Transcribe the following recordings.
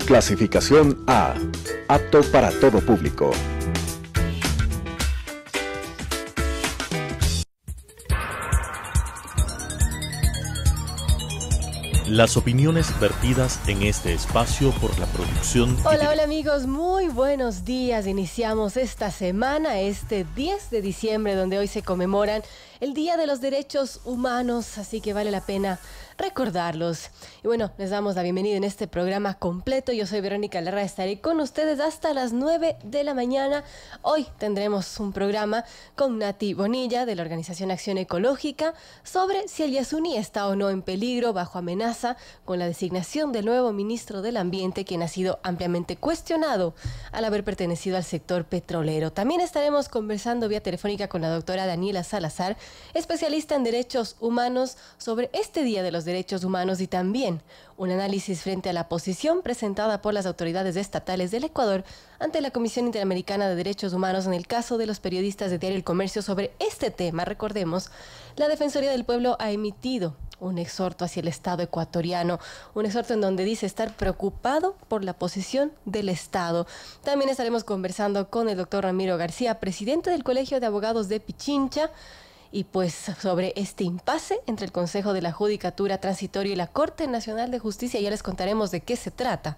Clasificación A. Apto para todo público. Las opiniones vertidas en este espacio por la producción... Hola amigos, muy buenos días. Iniciamos esta semana, este 10 de diciembre, donde hoy se conmemoran el Día de los Derechos Humanos, así que vale la pena recordarlos. Y bueno, les damos la bienvenida en este programa completo. Yo soy Verónica Larra, estaré con ustedes hasta las 9 de la mañana. Hoy tendremos un programa con Nati Bonilla de la Organización Acción Ecológica sobre si el Yasuní está o no en peligro, bajo amenaza, con la designación del nuevo ministro del Ambiente, quien ha sido ampliamente cuestionado al haber pertenecido al sector petrolero. También estaremos conversando vía telefónica con la doctora Daniela Salazar, especialista en derechos humanos, sobre este Día de los Derechos Humanos y también un análisis frente a la posición presentada por las autoridades estatales del Ecuador ante la Comisión Interamericana de Derechos Humanos en el caso de los periodistas de Diario El Comercio sobre este tema. Recordemos, la Defensoría del Pueblo ha emitido un exhorto hacia el Estado ecuatoriano, un exhorto en donde dice estar preocupado por la posición del Estado. También estaremos conversando con el doctor Ramiro García, presidente del Colegio de Abogados de Pichincha, y pues sobre este impasse entre el Consejo de la Judicatura Transitoria y la Corte Nacional de Justicia. Ya les contaremos de qué se trata.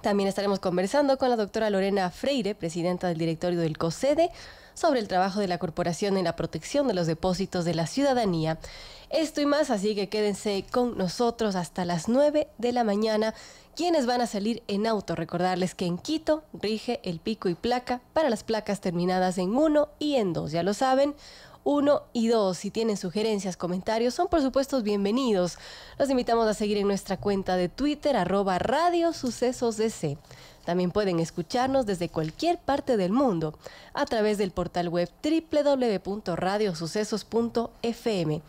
También estaremos conversando con la doctora Lorena Freire, presidenta del directorio del COSEDE, sobre el trabajo de la corporación en la protección de los depósitos de la ciudadanía. Esto y más, así que quédense con nosotros hasta las 9 de la mañana. Quienes van a salir en auto, recordarles que en Quito rige el pico y placa para las placas terminadas en 1 y en 2. Ya lo saben, 1 y 2. Si tienen sugerencias, comentarios, son por supuesto bienvenidos. Los invitamos a seguir en nuestra cuenta de Twitter, @radiosucesosdc. También pueden escucharnos desde cualquier parte del mundo a través del portal web www.radiosucesos.fm.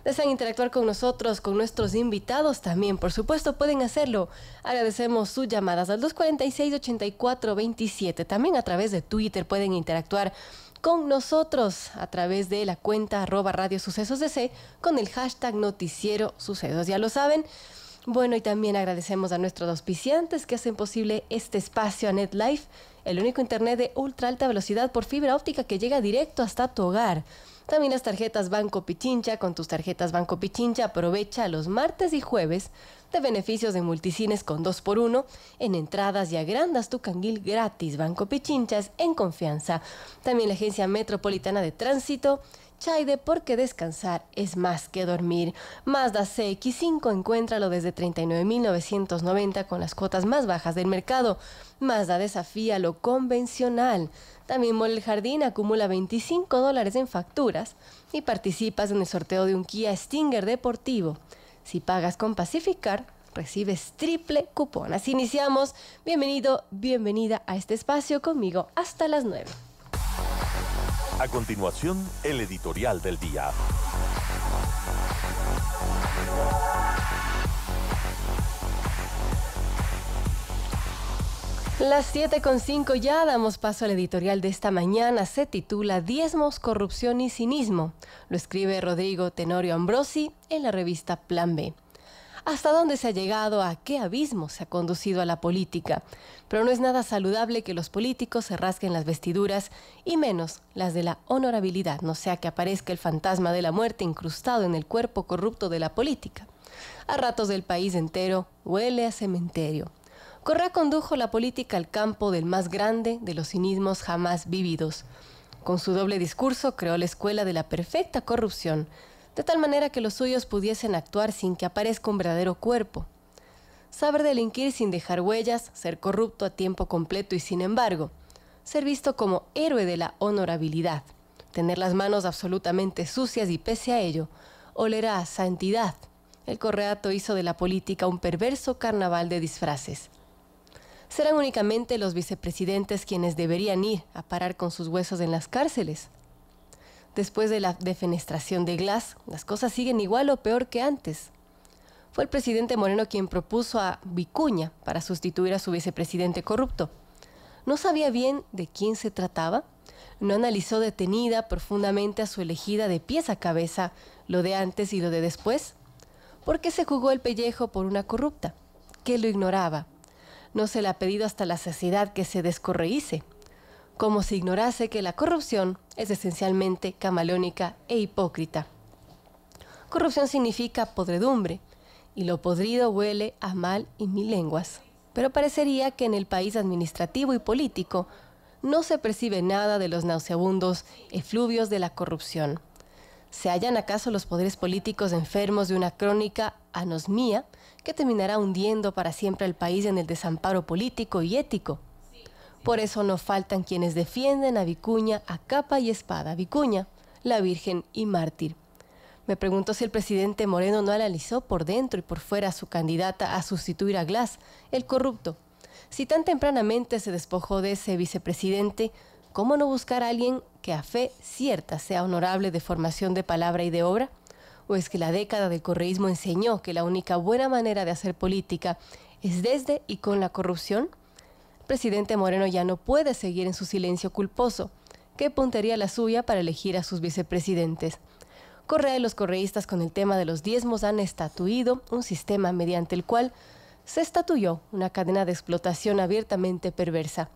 ¿Desean interactuar con nosotros, con nuestros invitados? También, por supuesto, pueden hacerlo. Agradecemos sus llamadas al 246-8427. También a través de Twitter pueden interactuar con nosotros a través de la cuenta @radiosucesosdc con el hashtag Noticiero Sucesos. Ya lo saben. Bueno, y también agradecemos a nuestros auspiciantes que hacen posible este espacio, a NetLife, el único internet de ultra alta velocidad por fibra óptica que llega directo hasta tu hogar. También las tarjetas Banco Pichincha. Con tus tarjetas Banco Pichincha aprovecha los martes y jueves de beneficios de multicines con 2x1 en entradas y agrandas tu canguil gratis. Banco Pichincha es en confianza. También la Agencia Metropolitana de Tránsito, Chaide, porque descansar es más que dormir. Mazda CX-5, encuéntralo desde 39.990 con las cuotas más bajas del mercado. Mazda desafía lo convencional. También Mall El Jardín acumula $25 en facturas y participas en el sorteo de un Kia Stinger deportivo. Si pagas con Pacificar, recibes triple cupón. Así iniciamos. Bienvenido, bienvenida a este espacio conmigo hasta las 9. A continuación, el editorial del día. Las 7:05 ya damos paso al editorial de esta mañana. Se titula Diezmos, corrupción y cinismo. Lo escribe Rodrigo Tenorio Ambrosi en la revista Plan B. ¿Hasta dónde se ha llegado? ¿A qué abismo se ha conducido a la política? Pero no es nada saludable que los políticos se rasguen las vestiduras y menos las de la honorabilidad, no sea que aparezca el fantasma de la muerte incrustado en el cuerpo corrupto de la política. A ratos el país entero huele a cementerio. Correa condujo la política al campo del más grande de los cinismos jamás vividos. Con su doble discurso creó la escuela de la perfecta corrupción, de tal manera que los suyos pudiesen actuar sin que aparezca un verdadero cuerpo. Saber delinquir sin dejar huellas, ser corrupto a tiempo completo y sin embargo, ser visto como héroe de la honorabilidad, tener las manos absolutamente sucias y pese a ello, oler a santidad. El correato hizo de la política un perverso carnaval de disfraces. ¿Serán únicamente los vicepresidentes quienes deberían ir a parar con sus huesos en las cárceles? Después de la defenestración de Glass, las cosas siguen igual o peor que antes. Fue el presidente Moreno quien propuso a Vicuña para sustituir a su vicepresidente corrupto. ¿No sabía bien de quién se trataba? ¿No analizó detenida profundamente a su elegida de pies a cabeza lo de antes y lo de después? ¿Por qué se jugó el pellejo por una corrupta? ¿Qué lo ignoraba? no se le ha pedido hasta la saciedad que se descorreíce, como si ignorase que la corrupción es esencialmente camaleónica e hipócrita. Corrupción significa podredumbre, y lo podrido huele a mal y mil lenguas. Pero parecería que en el país administrativo y político no se percibe nada de los nauseabundos efluvios de la corrupción. ¿Se hallan acaso los poderes políticos enfermos de una crónica anosmia que terminará hundiendo para siempre al país en el desamparo político y ético? Por eso no faltan quienes defienden a Vicuña a capa y espada. Vicuña, la virgen y mártir. Me pregunto si el presidente Moreno no analizó por dentro y por fuera a su candidata a sustituir a Glass, el corrupto. Si tan tempranamente se despojó de ese vicepresidente, ¿cómo no buscar a alguien que a fe cierta sea honorable de formación de palabra y de obra? ¿O es que la década del correísmo enseñó que la única buena manera de hacer política es desde y con la corrupción? El presidente Moreno ya no puede seguir en su silencio culposo. ¿Qué puntería la suya para elegir a sus vicepresidentes? Correa y los correístas con el tema de los diezmos han estatuido un sistema mediante el cual se estatuyó una cadena de explotación abiertamente perversa.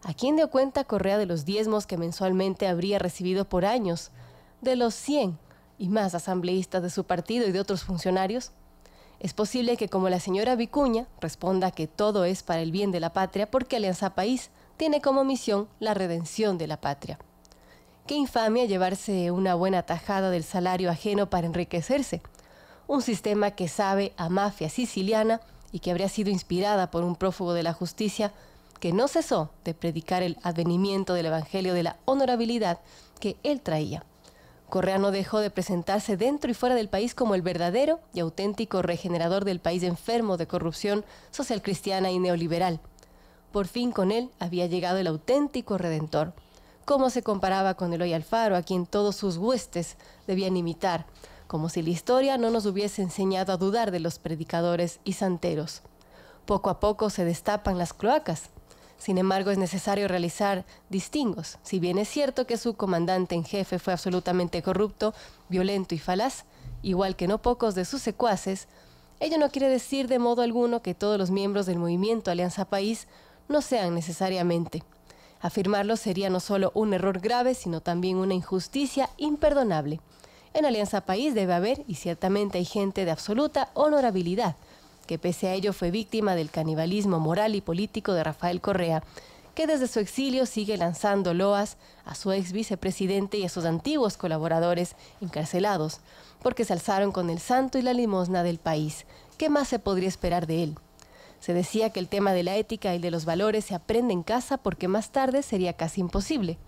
¿A quién dio cuenta Correa de los diezmos que mensualmente habría recibido por años de los 100 y más asambleístas de su partido y de otros funcionarios? Es posible que, como la señora Vicuña, responda que todo es para el bien de la patria porque Alianza País tiene como misión la redención de la patria. Qué infamia llevarse una buena tajada del salario ajeno para enriquecerse. Un sistema que sabe a mafia siciliana y que habría sido inspirada por un prófugo de la justicia que no cesó de predicar el advenimiento del evangelio de la honorabilidad que él traía. Correa no dejó de presentarse dentro y fuera del país como el verdadero y auténtico regenerador del país enfermo de corrupción social cristiana y neoliberal. Por fin con él había llegado el auténtico redentor. ¿Cómo se comparaba con Eloy Alfaro, a quien todos sus huestes debían imitar? Como si la historia no nos hubiese enseñado a dudar de los predicadores y santeros. Poco a poco se destapan las cloacas. Sin embargo, es necesario realizar distingos. Si bien es cierto que su comandante en jefe fue absolutamente corrupto, violento y falaz, igual que no pocos de sus secuaces, ello no quiere decir de modo alguno que todos los miembros del movimiento Alianza País no sean necesariamente. Afirmarlo sería no solo un error grave, sino también una injusticia imperdonable. En Alianza País debe haber, y ciertamente hay gente de absoluta honorabilidad, que pese a ello fue víctima del canibalismo moral y político de Rafael Correa, que desde su exilio sigue lanzando loas a su ex vicepresidente y a sus antiguos colaboradores encarcelados, porque se alzaron con el santo y la limosna del país. ¿Qué más se podría esperar de él? Se decía que el tema de la ética y de los valores se aprende en casa porque más tarde sería casi imposible.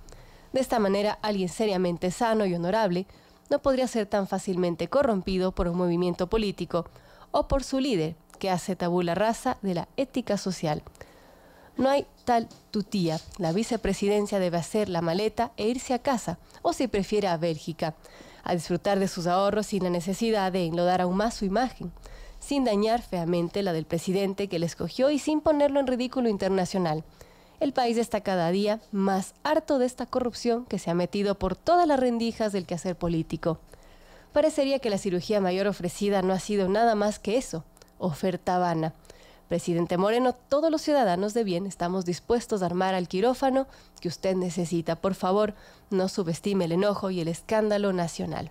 De esta manera, alguien seriamente sano y honorable no podría ser tan fácilmente corrompido por un movimiento político o por su líder, que hace tabula rasa de la ética social. No hay tal tutía. La vicepresidencia debe hacer la maleta e irse a casa, o si prefiere a Bélgica, a disfrutar de sus ahorros sin la necesidad de enlodar aún más su imagen, sin dañar feamente la del presidente que le escogió y sin ponerlo en ridículo internacional. El país está cada día más harto de esta corrupción que se ha metido por todas las rendijas del quehacer político. Parecería que la cirugía mayor ofrecida no ha sido nada más que eso, oferta vana. Presidente Moreno, todos los ciudadanos de bien estamos dispuestos a armar al quirófano que usted necesita. Por favor, no subestime el enojo y el escándalo nacional.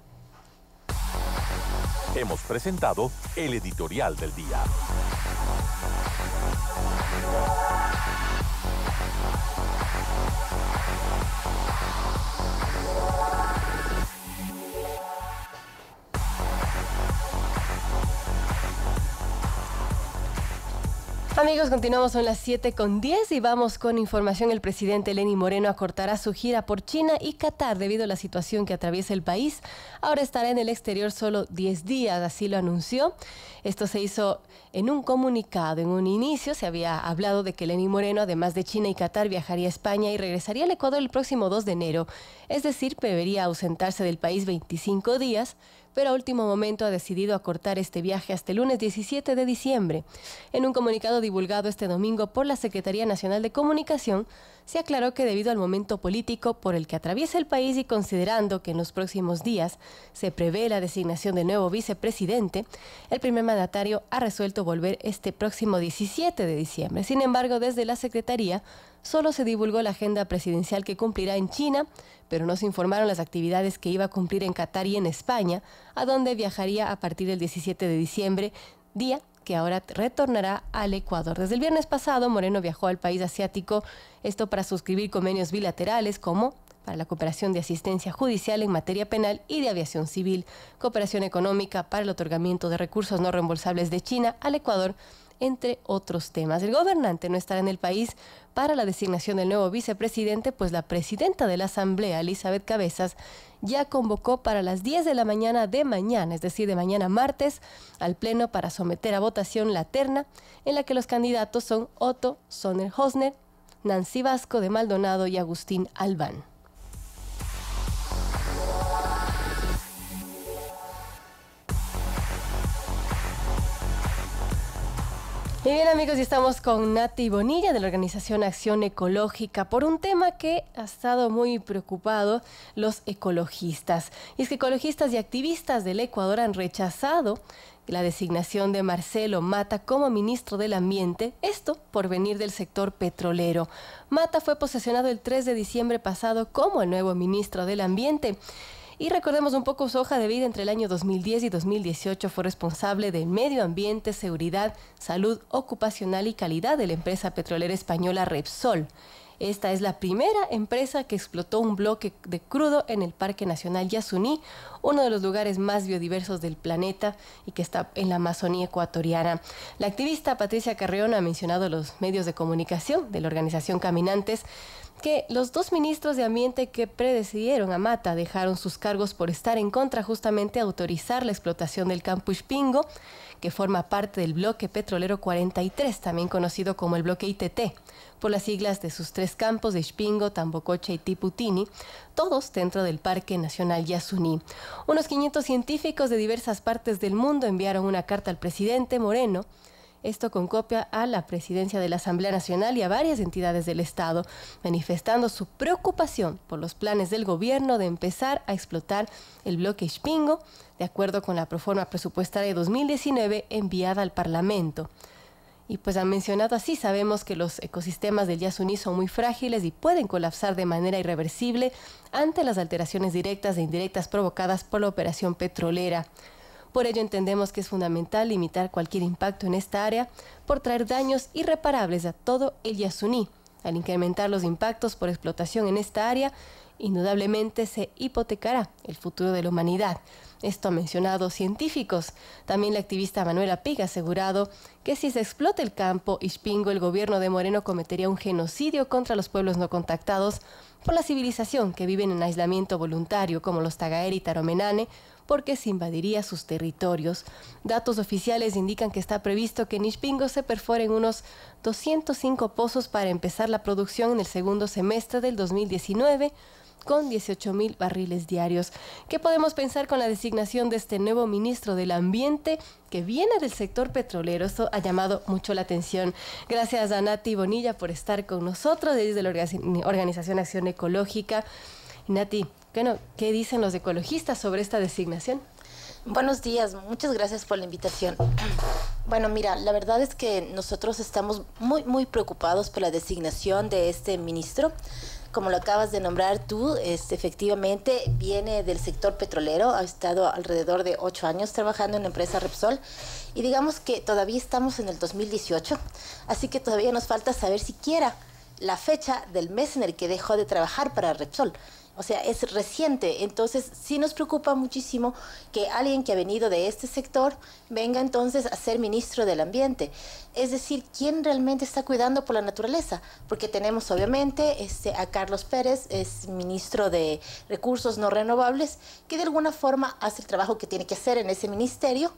Hemos presentado el editorial del día. Amigos, continuamos, son las 7:10 y vamos con información. El presidente Lenín Moreno acortará su gira por China y Qatar debido a la situación que atraviesa el país. Ahora estará en el exterior solo 10 días, así lo anunció. Esto se hizo en un comunicado. En un inicio se había hablado de que Lenín Moreno, además de China y Qatar, viajaría a España y regresaría al Ecuador el próximo 2 de enero. Es decir, debería ausentarse del país 25 días, pero a último momento ha decidido acortar este viaje hasta el lunes 17 de diciembre. En un comunicado divulgado este domingo por la Secretaría Nacional de Comunicación, se aclaró que debido al momento político por el que atraviesa el país y considerando que en los próximos días se prevé la designación de nuevo vicepresidente, el primer mandatario ha resuelto volver este próximo 17 de diciembre. Sin embargo, desde la Secretaría solo se divulgó la agenda presidencial que cumplirá en China, pero no se informaron las actividades que iba a cumplir en Qatar y en España, a donde viajaría a partir del 17 de diciembre, día que ahora retornará al Ecuador. Desde el viernes pasado, Moreno viajó al país asiático, esto para suscribir convenios bilaterales como para la cooperación de asistencia judicial en materia penal y de aviación civil, cooperación económica para el otorgamiento de recursos no reembolsables de China al Ecuador, entre otros temas. El gobernante no estará en el país para la designación del nuevo vicepresidente, pues la presidenta de la Asamblea, Elizabeth Cabezas, ya convocó para las 10 de la mañana de mañana, es decir, de mañana martes, al Pleno para someter a votación la terna en la que los candidatos son Otto Sonner-Hosner, Nancy Vasco de Maldonado y Agustín Albán. Y bien, amigos, y estamos con Nati Bonilla de la organización Acción Ecológica por un tema que ha estado muy preocupado los ecologistas. Y es que ecologistas y activistas del Ecuador han rechazado la designación de Marcelo Mata como ministro del Ambiente, esto por venir del sector petrolero. Mata fue posesionado el 3 de diciembre pasado como el nuevo ministro del Ambiente. Y recordemos un poco su hoja de vida. Entre el año 2010 y 2018 fue responsable de medio ambiente, seguridad, salud ocupacional y calidad de la empresa petrolera española Repsol. Esta es la primera empresa que explotó un bloque de crudo en el Parque Nacional Yasuní, uno de los lugares más biodiversos del planeta y que está en la Amazonía ecuatoriana. La activista Patricia Carrión ha mencionado a los medios de comunicación de la organización Caminantes que los dos ministros de Ambiente que predecedieron a Mata dejaron sus cargos por estar en contra justamente de autorizar la explotación del campo Ispingo, que forma parte del bloque petrolero 43, también conocido como el bloque ITT, por las siglas de sus tres campos de Ispingo, Tambococha y Tiputini, todos dentro del Parque Nacional Yasuní. Unos 500 científicos de diversas partes del mundo enviaron una carta al presidente Moreno, esto con copia a la presidencia de la Asamblea Nacional y a varias entidades del Estado, manifestando su preocupación por los planes del gobierno de empezar a explotar el bloque Ispingo, de acuerdo con la proforma presupuestaria de 2019 enviada al Parlamento. Y pues han mencionado así, sabemos que los ecosistemas del Yasuní son muy frágiles y pueden colapsar de manera irreversible ante las alteraciones directas e indirectas provocadas por la operación petrolera. Por ello entendemos que es fundamental limitar cualquier impacto en esta área por traer daños irreparables a todo el Yasuní. Al incrementar los impactos por explotación en esta área, indudablemente se hipotecará el futuro de la humanidad. Esto ha mencionado científicos. También la activista Manuela Pig ha asegurado que si se explota el campo Ispingo, el gobierno de Moreno cometería un genocidio contra los pueblos no contactados por la civilización que viven en aislamiento voluntario, como los Tagaeri y Taromenane, porque se invadiría sus territorios. Datos oficiales indican que está previsto que en Ispingo se perforen unos 205 pozos para empezar la producción en el segundo semestre del 2019, con 18,000 barriles diarios. ¿Qué podemos pensar con la designación de este nuevo ministro del Ambiente que viene del sector petrolero? Esto ha llamado mucho la atención. Gracias a Nati Bonilla por estar con nosotros desde la Organización Acción Ecológica. Nati, ¿qué dicen los ecologistas sobre esta designación? Buenos días, muchas gracias por la invitación. Bueno, mira, la verdad es que nosotros estamos muy preocupados por la designación de este ministro. Como lo acabas de nombrar tú, efectivamente viene del sector petrolero, ha estado alrededor de 8 años trabajando en la empresa Repsol y digamos que todavía estamos en el 2018, así que todavía nos falta saber siquiera la fecha del mes en el que dejó de trabajar para Repsol. O sea, es reciente, entonces sí nos preocupa muchísimo que alguien que ha venido de este sector venga entonces a ser ministro del Ambiente. Es decir, ¿quién realmente está cuidando por la naturaleza? Porque tenemos obviamente a Carlos Pérez, es ministro de Recursos No Renovables, que de alguna forma hace el trabajo que tiene que hacer en ese ministerio,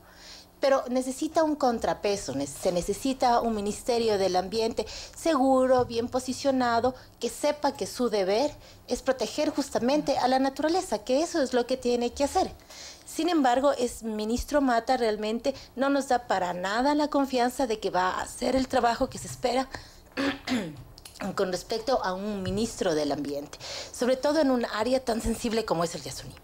pero necesita un contrapeso, se necesita un Ministerio del Ambiente seguro, bien posicionado, que sepa que su deber es proteger justamente a la naturaleza, que eso es lo que tiene que hacer. Sin embargo, ministro Mata realmente no nos da para nada la confianza de que va a hacer el trabajo que se espera con respecto a un ministro del ambiente, sobre todo en un área tan sensible como es el Yasuní.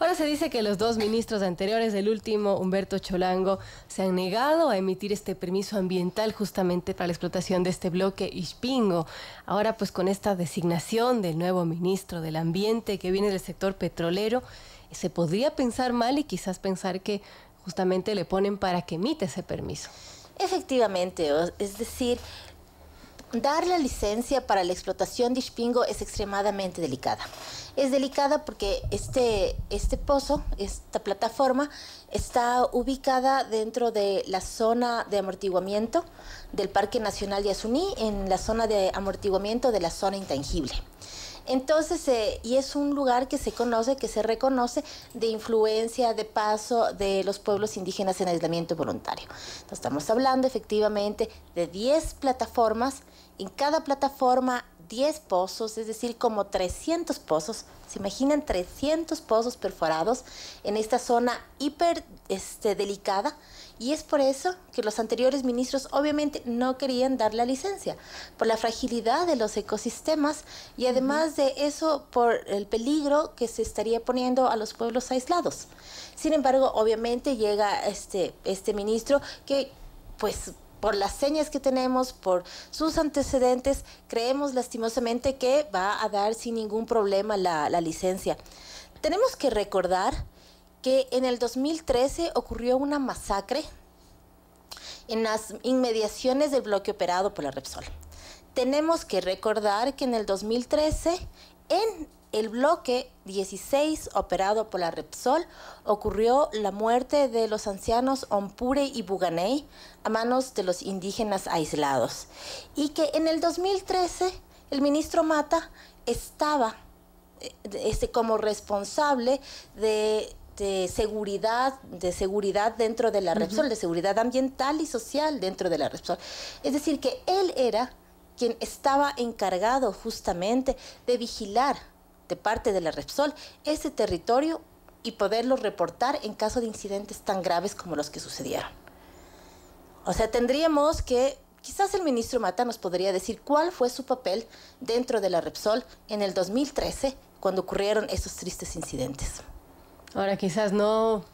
Ahora se dice que los dos ministros anteriores, el último, Humberto Cholango, se han negado a emitir este permiso ambiental justamente para la explotación de este bloque Ispingo. Ahora, pues con esta designación del nuevo ministro del Ambiente que viene del sector petrolero, se podría pensar mal y quizás pensar que justamente le ponen para que emita ese permiso. Efectivamente, es decir, dar la licencia para la explotación de Ispingo es extremadamente delicada. Es delicada porque este pozo, esta plataforma, está ubicada dentro de la zona de amortiguamiento del Parque Nacional Yasuní, en la zona de amortiguamiento de la zona intangible. Entonces, y es un lugar que se reconoce de influencia, de paso de los pueblos indígenas en aislamiento voluntario. Entonces, estamos hablando efectivamente de 10 plataformas, en cada plataforma 10 pozos, es decir, como 300 pozos. ¿Se imaginan 300 pozos perforados en esta zona hiper delicada? Y es por eso que los anteriores ministros obviamente no querían dar la licencia, por la fragilidad de los ecosistemas y además de eso por el peligro que se estaría poniendo a los pueblos aislados. Sin embargo, obviamente llega este ministro que, pues, por las señas que tenemos, por sus antecedentes, creemos lastimosamente que va a dar sin ningún problema la licencia. Tenemos que recordar que en el 2013 ocurrió una masacre en las inmediaciones del bloque operado por la Repsol. Tenemos que recordar que en el 2013, en el bloque 16 operado por la Repsol, ocurrió la muerte de los ancianos Ompure y Buganey a manos de los indígenas aislados. Y que en el 2013 el ministro Mata estaba como responsable de seguridad dentro de la Repsol, de seguridad ambiental y social dentro de la Repsol. Es decir, que él era quien estaba encargado justamente de vigilar de parte de la Repsol ese territorio y poderlo reportar en caso de incidentes tan graves como los que sucedieron. O sea, tendríamos que, quizás el ministro Mata nos podría decir cuál fue su papel dentro de la Repsol en el 2013, cuando ocurrieron esos tristes incidentes. Ahora quizás no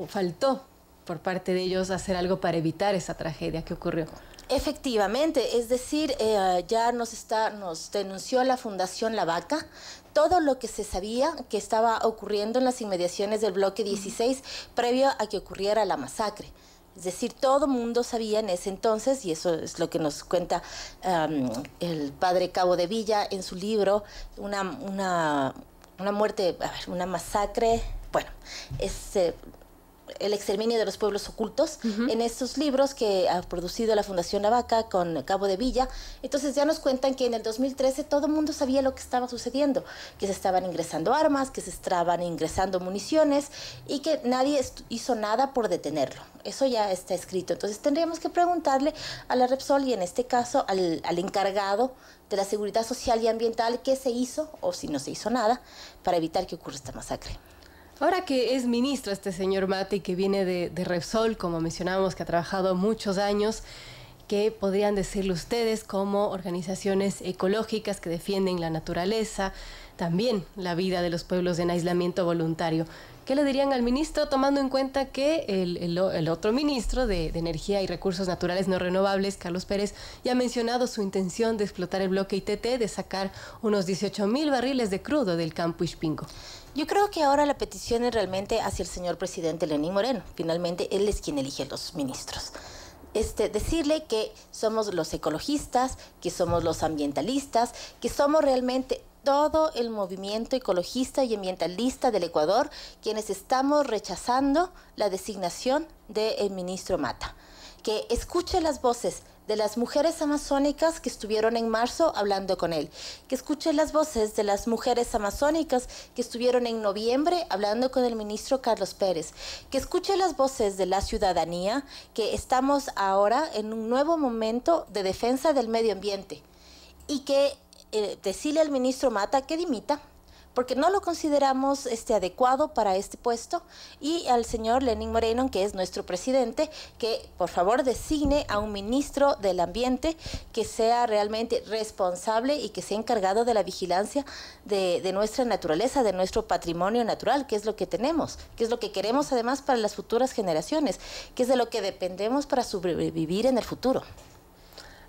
faltó por parte de ellos hacer algo para evitar esa tragedia que ocurrió. Efectivamente, es decir, ya nos denunció la Fundación La Vaca todo lo que se sabía que estaba ocurriendo en las inmediaciones del bloque 16 previo a que ocurriera la masacre. Es decir, todo mundo sabía en ese entonces, y eso es lo que nos cuenta el padre Cabo de Villa en su libro, una muerte, una masacre, bueno, el exterminio de los pueblos ocultos, en estos libros que ha producido la Fundación La Vaca con Cabo de Villa. Entonces ya nos cuentan que en el 2013 todo el mundo sabía lo que estaba sucediendo, que se estaban ingresando armas, que se estaban ingresando municiones y que nadie hizo nada por detenerlo. Eso ya está escrito. Entonces tendríamos que preguntarle a la Repsol y en este caso al encargado de la seguridad social y ambiental qué se hizo o si no se hizo nada para evitar que ocurra esta masacre. Ahora que es ministro este señor Mata y que viene de Repsol, como mencionábamos, que ha trabajado muchos años, ¿qué podrían decirle ustedes como organizaciones ecológicas que defienden la naturaleza, también la vida de los pueblos en aislamiento voluntario? ¿Qué le dirían al ministro, tomando en cuenta que el otro ministro de Energía y Recursos Naturales No Renovables, Carlos Pérez, ya ha mencionado su intención de explotar el bloque ITT, de sacar unos 18,000 barriles de crudo del campo Ispingo? Yo creo que ahora la petición es realmente hacia el señor presidente Lenín Moreno. Finalmente, él es quien elige los ministros. Decirle que somos los ecologistas, que somos los ambientalistas, que somos realmente todo el movimiento ecologista y ambientalista del Ecuador, quienes estamos rechazando la designación del ministro Mata. Que escuche las voces de las mujeres amazónicas que estuvieron en marzo hablando con él, que escuche las voces de las mujeres amazónicas que estuvieron en noviembre hablando con el ministro Carlos Pérez, que escuche las voces de la ciudadanía, que estamos ahora en un nuevo momento de defensa del medio ambiente y que decirle al ministro Mata que dimita, porque no lo consideramos adecuado para este puesto, y al señor Lenín Moreno, que es nuestro presidente, que por favor designe a un ministro del ambiente que sea realmente responsable y que sea encargado de la vigilancia de nuestra naturaleza, de nuestro patrimonio natural, que es lo que tenemos, que es lo que queremos además para las futuras generaciones, que es de lo que dependemos para sobrevivir en el futuro.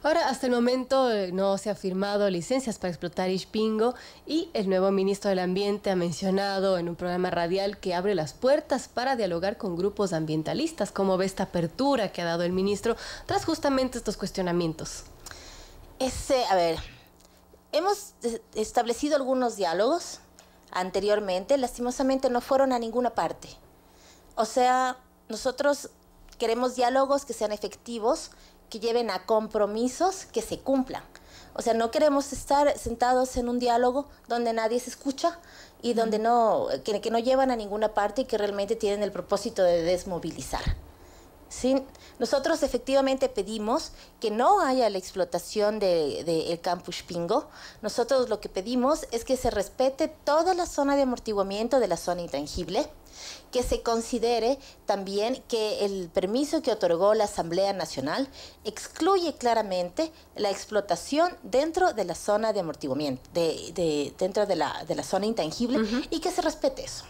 Ahora, hasta el momento no se ha firmado licencias para explotar Ispingo y el nuevo ministro del Ambiente ha mencionado en un programa radial que abre las puertas para dialogar con grupos ambientalistas. ¿Cómo ve esta apertura que ha dado el ministro tras justamente estos cuestionamientos? A ver, hemos establecido algunos diálogos anteriormente, lastimosamente no fueron a ninguna parte. O sea, nosotros queremos diálogos que sean efectivos, que lleven a compromisos que se cumplan. O sea, no queremos estar sentados en un diálogo donde nadie se escucha y donde que no llevan a ninguna parte y que realmente tienen el propósito de desmovilizar. ¿Sí? Nosotros efectivamente pedimos que no haya la explotación del campo Ispingo. Nosotros lo que pedimos es que se respete toda la zona de amortiguamiento de la zona intangible, que se considere también que el permiso que otorgó la Asamblea Nacional excluye claramente la explotación dentro de la zona de amortiguamiento, dentro de la zona intangible, y que se respete eso.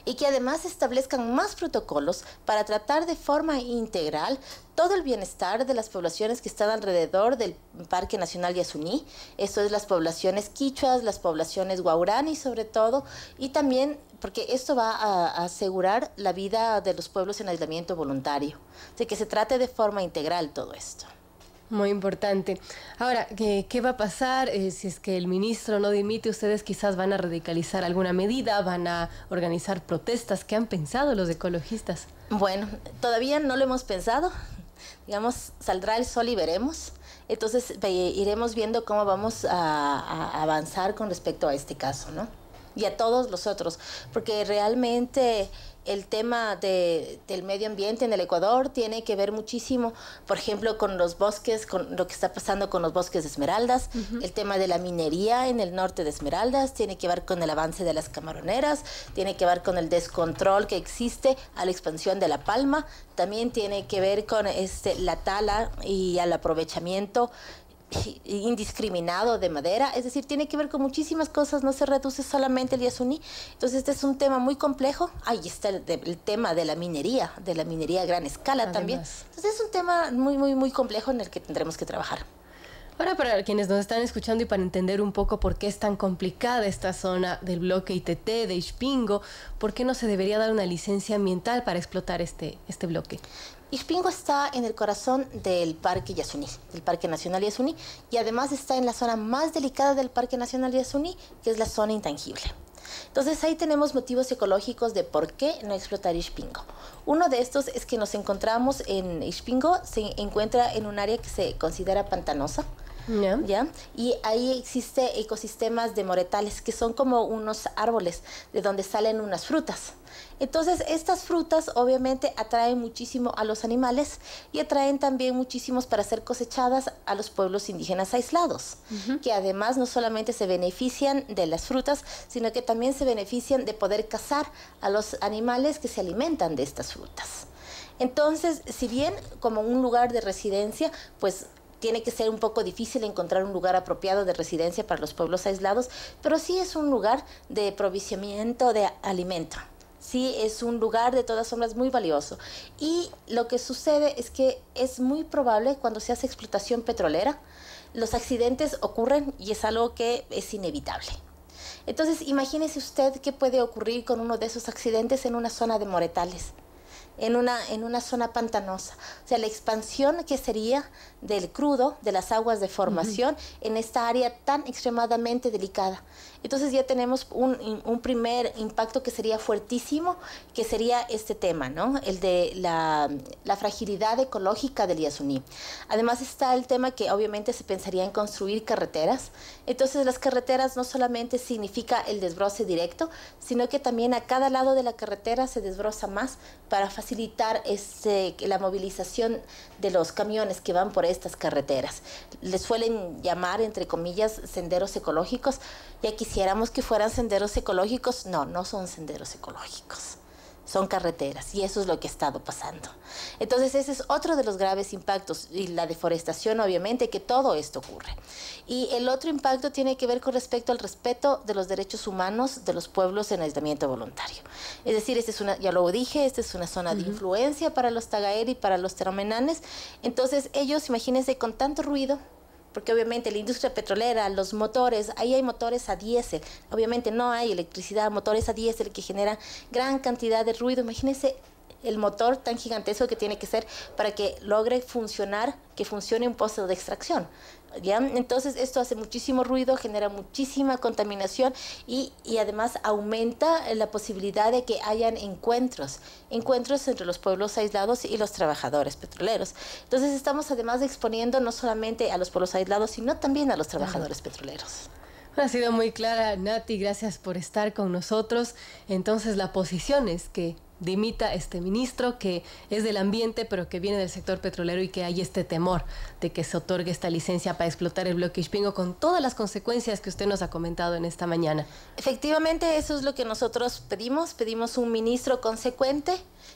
Y que además establezcan más protocolos para tratar de forma integral todo el bienestar de las poblaciones que están alrededor del Parque Nacional Yasuní. Esto es las poblaciones quichuas, las poblaciones guaurani sobre todo, y también porque esto va a asegurar la vida de los pueblos en aislamiento voluntario. O sea, que se trate de forma integral todo esto. Muy importante. Ahora, ¿qué va a pasar si es que el ministro no dimite? ¿Ustedes quizás van a radicalizar alguna medida? ¿Van a organizar protestas? ¿Qué han pensado los ecologistas? Bueno, todavía no lo hemos pensado. Digamos, saldrá el sol y veremos. Entonces iremos viendo cómo vamos a avanzar con respecto a este caso, ¿no? Y a todos los otros, porque realmente el tema del medio ambiente en el Ecuador tiene que ver muchísimo, por ejemplo, con los bosques, con lo que está pasando con los bosques de Esmeraldas, el tema de la minería en el norte de Esmeraldas, tiene que ver con el avance de las camaroneras, tiene que ver con el descontrol que existe a la expansión de la palma, también tiene que ver con la tala y el aprovechamiento indiscriminado de madera, es decir, tiene que ver con muchísimas cosas, no se reduce solamente el Yasuní. Entonces este es un tema muy complejo. Ahí está el tema de la minería a gran escala. Además, también. Entonces es un tema muy, muy, muy complejo en el que tendremos que trabajar. Ahora, para quienes nos están escuchando y para entender un poco por qué es tan complicada esta zona del bloque ITT de Ispingo, ¿por qué no se debería dar una licencia ambiental para explotar este bloque? Ispingo está en el corazón del Parque Yasuní, del Parque Nacional Yasuní, y además está en la zona más delicada del Parque Nacional Yasuní, que es la zona intangible. Entonces ahí tenemos motivos ecológicos de por qué no explotar Ispingo. Uno de estos es que nos encontramos en Ispingo, se encuentra en un área que se considera pantanosa. ¿Ya? Y ahí existe ecosistemas de moretales, que son como unos árboles de donde salen unas frutas. Entonces, estas frutas obviamente atraen muchísimo a los animales y atraen también muchísimos para ser cosechadas a los pueblos indígenas aislados, que además no solamente se benefician de las frutas, sino que también se benefician de poder cazar a los animales que se alimentan de estas frutas. Entonces, si bien como un lugar de residencia, pues tiene que ser un poco difícil encontrar un lugar apropiado de residencia para los pueblos aislados, pero sí es un lugar de provisionamiento de alimento. Sí, es un lugar de todas formas muy valioso. Y lo que sucede es que es muy probable cuando se hace explotación petrolera, los accidentes ocurren y es algo que es inevitable. Entonces, imagínese usted qué puede ocurrir con uno de esos accidentes en una zona de moretales, en una zona pantanosa. O sea, la expansión que sería del crudo, de las aguas de formación, en esta área tan extremadamente delicada. Entonces ya tenemos un primer impacto que sería fuertísimo, que sería este tema, ¿no? El de la fragilidad ecológica del Yasuní. Además está el tema que obviamente se pensaría en construir carreteras. Entonces las carreteras no solamente significa el desbroce directo, sino que también a cada lado de la carretera se desbroza más para facilitar facilitar la movilización de los camiones que van por estas carreteras. Les suelen llamar, entre comillas, senderos ecológicos. Ya quisiéramos que fueran senderos ecológicos. No, no son senderos ecológicos. Son carreteras, y eso es lo que ha estado pasando. Entonces ese es otro de los graves impactos, y la deforestación, obviamente, que todo esto ocurre. Y el otro impacto tiene que ver con respecto al respeto de los derechos humanos de los pueblos en aislamiento voluntario. Es decir, ya lo dije, esta es una zona de influencia para los tagaeri y para los teramenanes. Entonces ellos, imagínense, con tanto ruido, porque obviamente la industria petrolera, los motores, ahí hay motores a diésel, obviamente no hay electricidad, motores a diésel que generan gran cantidad de ruido. Imagínense el motor tan gigantesco que tiene que ser para que logre funcionar, que funcione un pozo de extracción, ¿ya? Entonces esto hace muchísimo ruido, genera muchísima contaminación y además aumenta la posibilidad de que hayan encuentros entre los pueblos aislados y los trabajadores petroleros. Entonces estamos además exponiendo no solamente a los pueblos aislados, sino también a los trabajadores petroleros. Ha sido muy clara, Nati, gracias por estar con nosotros. Entonces la posición es que dimita este ministro que es del ambiente pero que viene del sector petrolero, y que hay este temor de que se otorgue esta licencia para explotar el bloque Ispingo con todas las consecuencias que usted nos ha comentado en esta mañana. Efectivamente, eso es lo que nosotros pedimos un ministro consecuente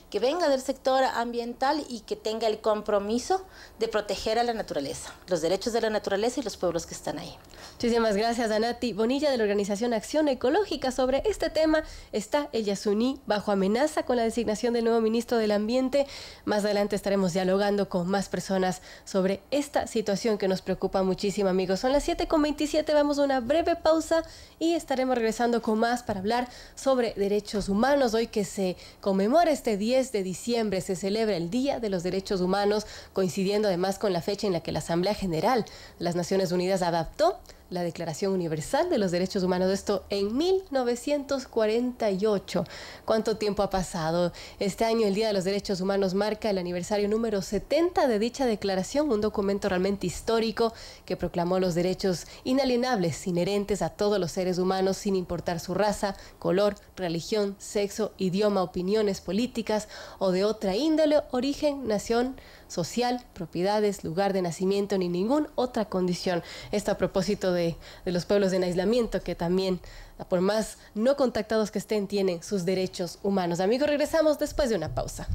que venga del sector ambiental y que tenga el compromiso de proteger a la naturaleza, los derechos de la naturaleza y los pueblos que están ahí. Muchísimas gracias a Nati Bonilla de la organización Acción Ecológica. Sobre este tema está el Yasuní bajo amenaza con la designación del nuevo ministro del Ambiente. Más adelante estaremos dialogando con más personas sobre esta situación que nos preocupa muchísimo, amigos. Son las 7:27, vamos a una breve pausa y estaremos regresando con más para hablar sobre derechos humanos. Hoy que se conmemora este 10 de diciembre, se celebra el Día de los Derechos Humanos, coincidiendo además con la fecha en la que la Asamblea General de las Naciones Unidas adaptó la Declaración Universal de los Derechos Humanos, esto en 1948. ¿Cuánto tiempo ha pasado? Este año el Día de los Derechos Humanos marca el aniversario número 70 de dicha declaración, un documento realmente histórico que proclamó los derechos inalienables inherentes a todos los seres humanos sin importar su raza, color, religión, sexo, idioma, opiniones políticas o de otra índole, origen, nación social, propiedades, lugar de nacimiento ni ninguna otra condición. Esto a propósito de los pueblos en aislamiento, que también, por más no contactados que estén, tienen sus derechos humanos. Amigos, regresamos después de una pausa.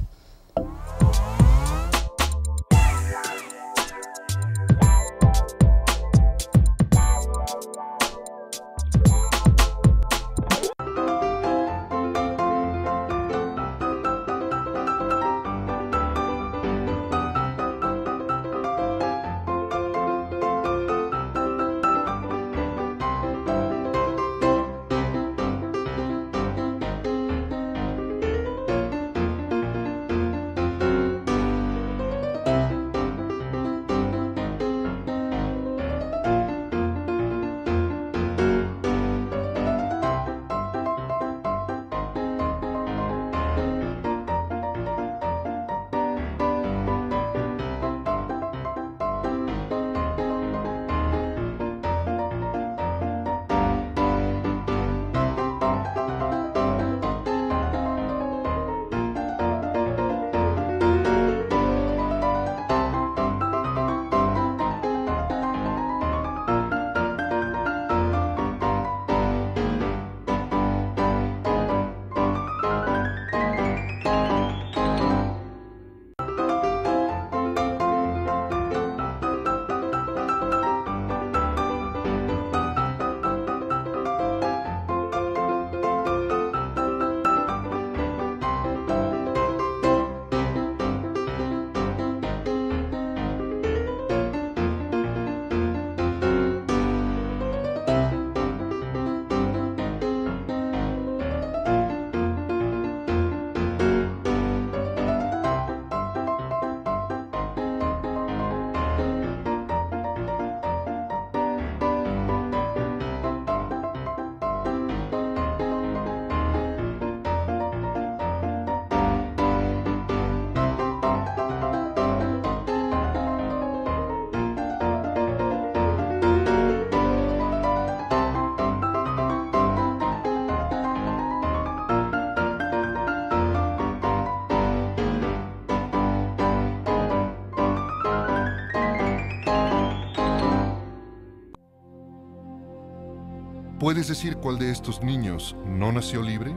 ¿Puedes decir cuál de estos niños no nació libre?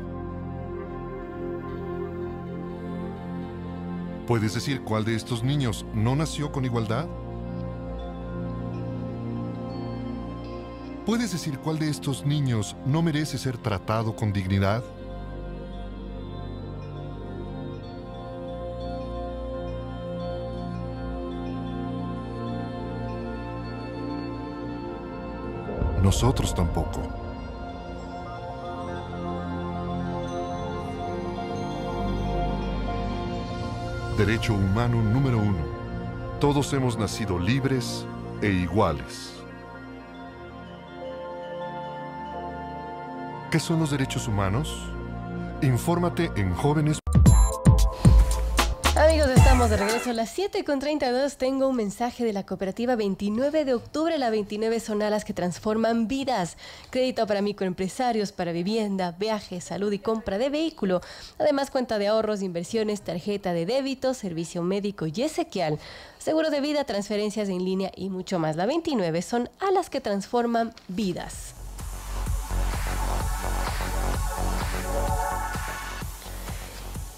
¿Puedes decir cuál de estos niños no nació con igualdad? ¿Puedes decir cuál de estos niños no merece ser tratado con dignidad? Nosotros tampoco. Derecho humano número 1. Todos hemos nacido libres e iguales. ¿Qué son los derechos humanos? Infórmate en Jóvenes. Amigos, estamos de regreso a las 7:32. Tengo un mensaje de la cooperativa 29 de octubre. La 29 son alas que transforman vidas. Crédito para microempresarios, para vivienda, viajes, salud y compra de vehículo. Además, cuenta de ahorros, inversiones, tarjeta de débito, servicio médico y esequial, seguro de vida, transferencias en línea y mucho más. La 29 son alas que transforman vidas.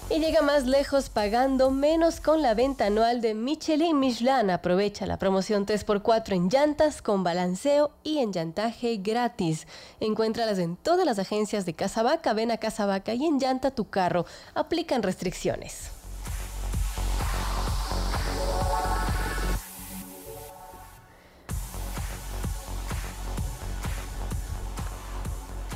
Y llega más lejos pagando menos con la venta anual de Michelin Michelin. Aprovecha la promoción 3x4 en llantas con balanceo y enllantaje gratis. Encuéntralas en todas las agencias de Casa Vaca. Ven a Casa Vaca y enllanta tu carro. Aplican restricciones.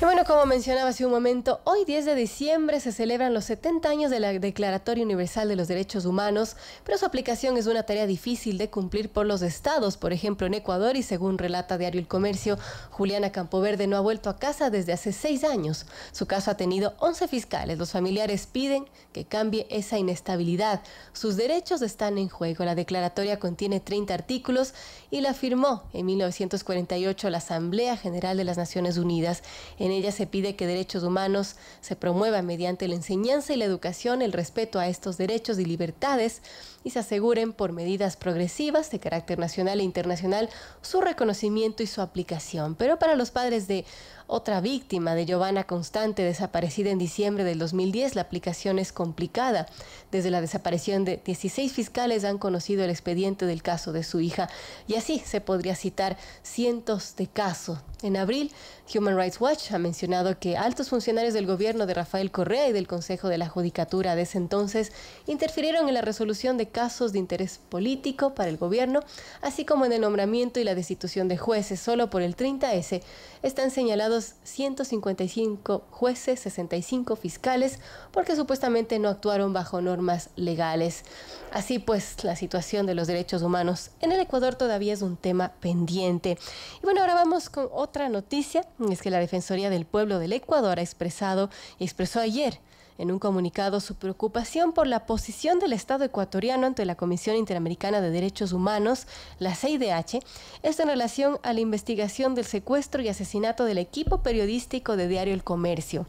Y bueno, como mencionaba hace un momento, hoy 10 de diciembre se celebran los 70 años de la Declaratoria Universal de los Derechos Humanos, pero su aplicación es una tarea difícil de cumplir por los estados. Por ejemplo, en Ecuador, y según relata Diario El Comercio, Juliana Campoverde no ha vuelto a casa desde hace 6 años. Su caso ha tenido 11 fiscales. Los familiares piden que cambie esa inestabilidad. Sus derechos están en juego. La declaratoria contiene 30 artículos y la firmó en 1948 la Asamblea General de las Naciones Unidas. En ella se pide que derechos humanos se promuevan mediante la enseñanza y la educación, el respeto a estos derechos y libertades, y se aseguren por medidas progresivas de carácter nacional e internacional su reconocimiento y su aplicación. Pero para los padres de otra víctima, de Giovanna Constante, desaparecida en diciembre del 2010, la aplicación es complicada. Desde la desaparición de 16 fiscales han conocido el expediente del caso de su hija, y así se podría citar cientos de casos. En abril, Human Rights Watch ha mencionado que altos funcionarios del gobierno de Rafael Correa y del Consejo de la Judicatura de ese entonces interfirieron en la resolución de casos de interés político para el gobierno, así como en el nombramiento y la destitución de jueces. Solo por el 30S están señalados 155 jueces, 65 fiscales, porque supuestamente no actuaron bajo normas legales. Así pues, la situación de los derechos humanos en el Ecuador todavía es un tema pendiente. Y bueno, ahora vamos con otra noticia. Es que la Defensoría del Pueblo del Ecuador expresó ayer en un comunicado su preocupación por la posición del Estado ecuatoriano ante la Comisión Interamericana de Derechos Humanos, la CIDH, esto en relación a la investigación del secuestro y asesinato del equipo periodístico de Diario El Comercio.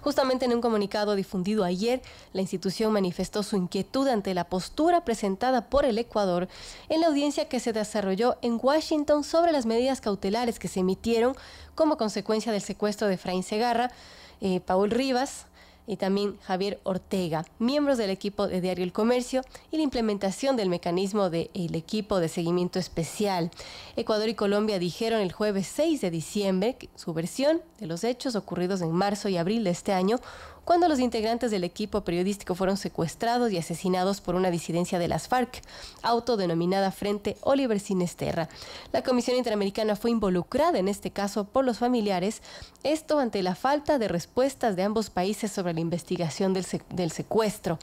Justamente en un comunicado difundido ayer, la institución manifestó su inquietud ante la postura presentada por el Ecuador en la audiencia que se desarrolló en Washington sobre las medidas cautelares que se emitieron como consecuencia del secuestro de Efraín Segarra, Paul Rivas y también Javier Ortega, miembros del equipo de Diario El Comercio, y la implementación del mecanismo del equipo de seguimiento especial. Ecuador y Colombia dijeron el jueves 6 de diciembre su versión de los hechos ocurridos en marzo y abril de este año, cuando los integrantes del equipo periodístico fueron secuestrados y asesinados por una disidencia de las FARC, autodenominada Frente Oliver Sinesterra. La Comisión Interamericana fue involucrada en este caso por los familiares, esto ante la falta de respuestas de ambos países sobre la investigación del secuestro.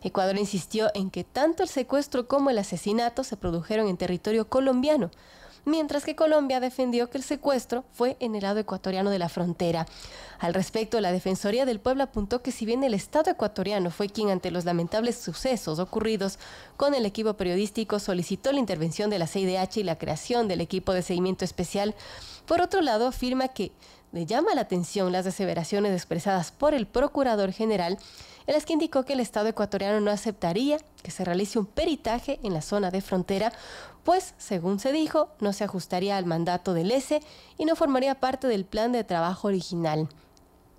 Ecuador insistió en que tanto el secuestro como el asesinato se produjeron en territorio colombiano, mientras que Colombia defendió que el secuestro fue en el lado ecuatoriano de la frontera. Al respecto, la Defensoría del Pueblo apuntó que si bien el Estado ecuatoriano fue quien ante los lamentables sucesos ocurridos con el equipo periodístico solicitó la intervención de la CIDH y la creación del equipo de seguimiento especial, por otro lado afirma que le llama la atención las aseveraciones expresadas por el Procurador General en las que indicó que el Estado ecuatoriano no aceptaría que se realice un peritaje en la zona de frontera, pues, según se dijo, no se ajustaría al mandato del ESE y no formaría parte del plan de trabajo original.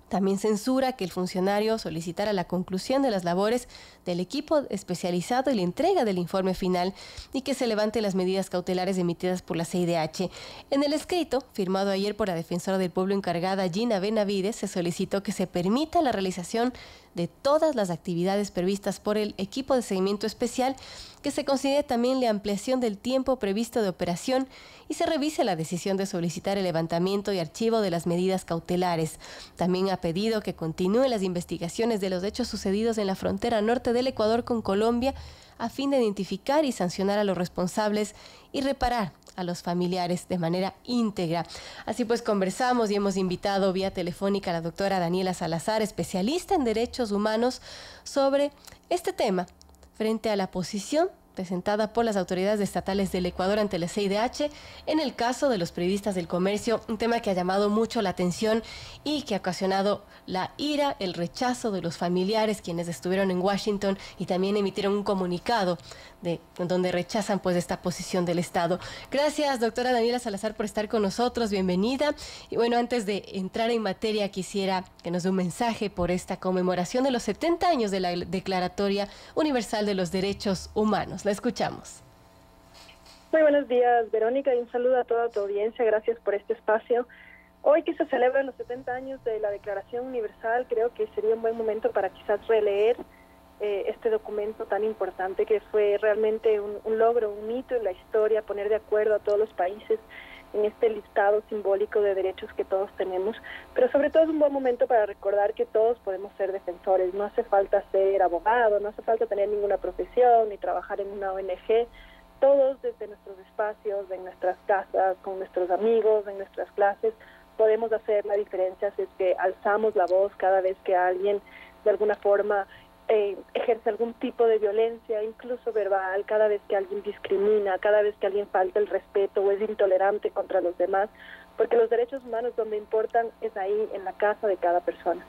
También censura que el funcionario solicitara la conclusión de las labores del equipo especializado y la entrega del informe final y que se levanten las medidas cautelares emitidas por la CIDH. En el escrito, firmado ayer por la defensora del pueblo encargada Gina Benavides, se solicitó que se permita la realización de todas las actividades previstas por el equipo de seguimiento especial, que se considere también la ampliación del tiempo previsto de operación y se revise la decisión de solicitar el levantamiento y archivo de las medidas cautelares. También ha pedido que continúen las investigaciones de los hechos sucedidos en la frontera norte del Ecuador con Colombia a fin de identificar y sancionar a los responsables y reparar a los familiares de manera íntegra. Así pues, conversamos y hemos invitado vía telefónica a la doctora Daniela Salazar, especialista en derechos humanos, sobre este tema frente a la posición presentada por las autoridades estatales del Ecuador ante la CIDH en el caso de los periodistas del comercio, un tema que ha llamado mucho la atención y que ha ocasionado la ira, el rechazo de los familiares quienes estuvieron en Washington y también emitieron un comunicado donde rechazan pues esta posición del Estado. Gracias, doctora Daniela Salazar, por estar con nosotros, bienvenida. Y bueno, antes de entrar en materia, quisiera que nos dé un mensaje por esta conmemoración de los 70 años de la Declaratoria Universal de los Derechos Humanos. La escuchamos. Muy buenos días, Verónica, y un saludo a toda tu audiencia. Gracias por este espacio. Hoy que se celebran los 70 años de la Declaración Universal, creo que sería un buen momento para quizás releer este documento tan importante que fue realmente un logro, un hito en la historia, poner de acuerdo a todos los países en este listado simbólico de derechos que todos tenemos, pero sobre todo es un buen momento para recordar que todos podemos ser defensores. No hace falta ser abogado, no hace falta tener ninguna profesión ni trabajar en una ONG. Todos desde nuestros espacios, en nuestras casas, con nuestros amigos, en nuestras clases, podemos hacer la diferencia si es que alzamos la voz cada vez que alguien de alguna forma ejerce algún tipo de violencia, incluso verbal, cada vez que alguien discrimina, cada vez que alguien falta el respeto o es intolerante contra los demás, porque los derechos humanos donde importan es ahí, en la casa de cada persona.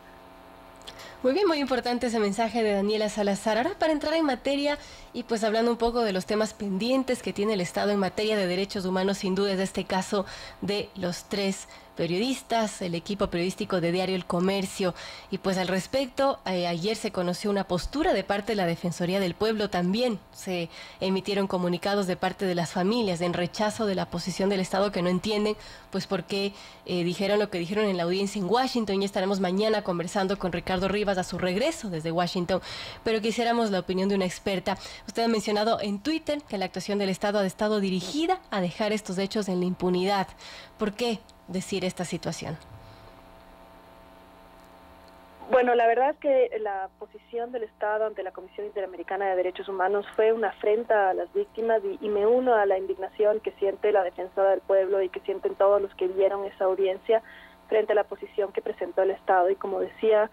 Muy bien, muy importante ese mensaje de Daniela Salazar. Ahora, para entrar en materia y pues hablando un poco de los temas pendientes que tiene el Estado en materia de derechos humanos, sin duda es este caso de los 3 periodistas, el equipo periodístico de Diario El Comercio. Y pues al respecto, ayer se conoció una postura de parte de la Defensoría del Pueblo. También se emitieron comunicados de parte de las familias en rechazo de la posición del Estado, que no entienden pues por qué dijeron lo que dijeron en la audiencia en Washington. Y estaremos mañana conversando con Ricardo Rivas a su regreso desde Washington, pero quisiéramos la opinión de una experta. Usted ha mencionado en Twitter que la actuación del Estado ha estado dirigida a dejar estos hechos en la impunidad. ¿Por qué decir esta situación? Bueno, la verdad es que la posición del Estado ante la Comisión Interamericana de Derechos Humanos fue una afrenta a las víctimas y me uno a la indignación que siente la Defensora del Pueblo y que sienten todos los que vieron esa audiencia frente a la posición que presentó el Estado. Y como decía,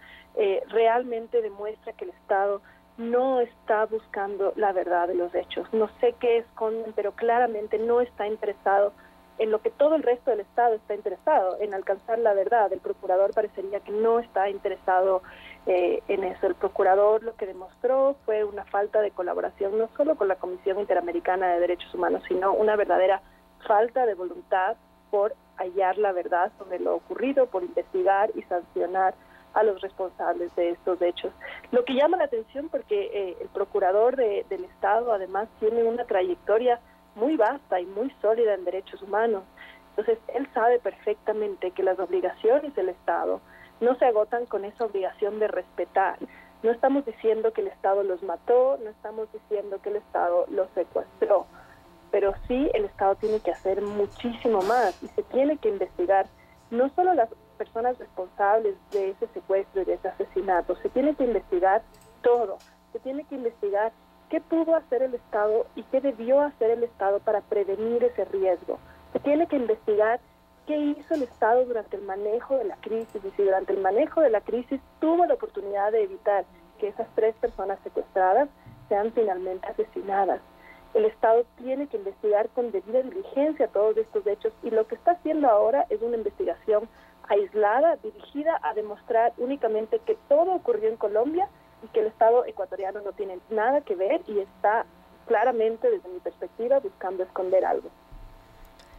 realmente demuestra que el Estado no está buscando la verdad de los hechos. No sé qué esconden, pero claramente no está interesado en lo que todo el resto del Estado está interesado, en alcanzar la verdad. El procurador parecería que no está interesado en eso. El procurador lo que demostró fue una falta de colaboración, no solo con la Comisión Interamericana de Derechos Humanos, sino una verdadera falta de voluntad por hallar la verdad sobre lo ocurrido, por investigar y sancionar a los responsables de estos hechos. Lo que llama la atención porque el procurador del Estado además tiene una trayectoria muy vasta y muy sólida en derechos humanos. Entonces, él sabe perfectamente que las obligaciones del Estado no se agotan con esa obligación de respetar. No estamos diciendo que el Estado los mató, no estamos diciendo que el Estado los secuestró, pero sí el Estado tiene que hacer muchísimo más y se tiene que investigar no solo las personas responsables de ese secuestro y de ese asesinato, se tiene que investigar todo, se tiene que investigar qué pudo hacer el Estado y qué debió hacer el Estado para prevenir ese riesgo. Se tiene que investigar qué hizo el Estado durante el manejo de la crisis y si durante el manejo de la crisis tuvo la oportunidad de evitar que esas 3 personas secuestradas sean finalmente asesinadas. El Estado tiene que investigar con debida diligencia todos estos hechos y lo que está haciendo ahora es una investigación aislada, dirigida a demostrar únicamente que todo ocurrió en Colombia y que el Estado ecuatoriano no tiene nada que ver y está claramente, desde mi perspectiva, buscando esconder algo.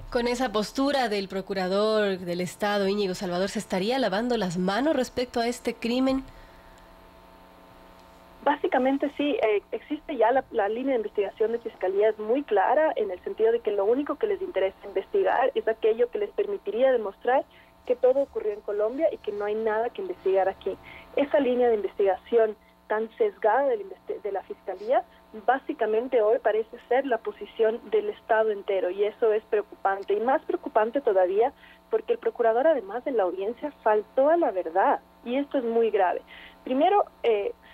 Con esa postura del procurador del Estado, Íñigo Salvador, ¿se estaría lavando las manos respecto a este crimen? Básicamente sí, existe ya la línea de investigación de Fiscalía es muy clara en el sentido de que lo único que les interesa investigar es aquello que les permitiría demostrar que todo ocurrió en Colombia y que no hay nada que investigar aquí. Esa línea de investigación tan sesgada de la Fiscalía, básicamente hoy parece ser la posición del Estado entero y eso es preocupante. Y más preocupante todavía porque el procurador, además en la audiencia, faltó a la verdad y esto es muy grave. Primero,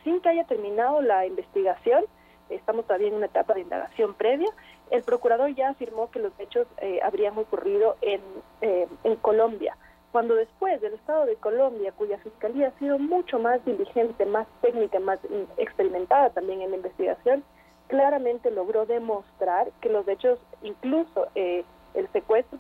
sin que haya terminado la investigación, estamos todavía en una etapa de indagación previa, el procurador ya afirmó que los hechos habrían ocurrido en Colombia, cuando después del Estado de Colombia, cuya Fiscalía ha sido mucho más diligente, más técnica, más experimentada también en la investigación, claramente logró demostrar que los hechos, incluso el secuestro,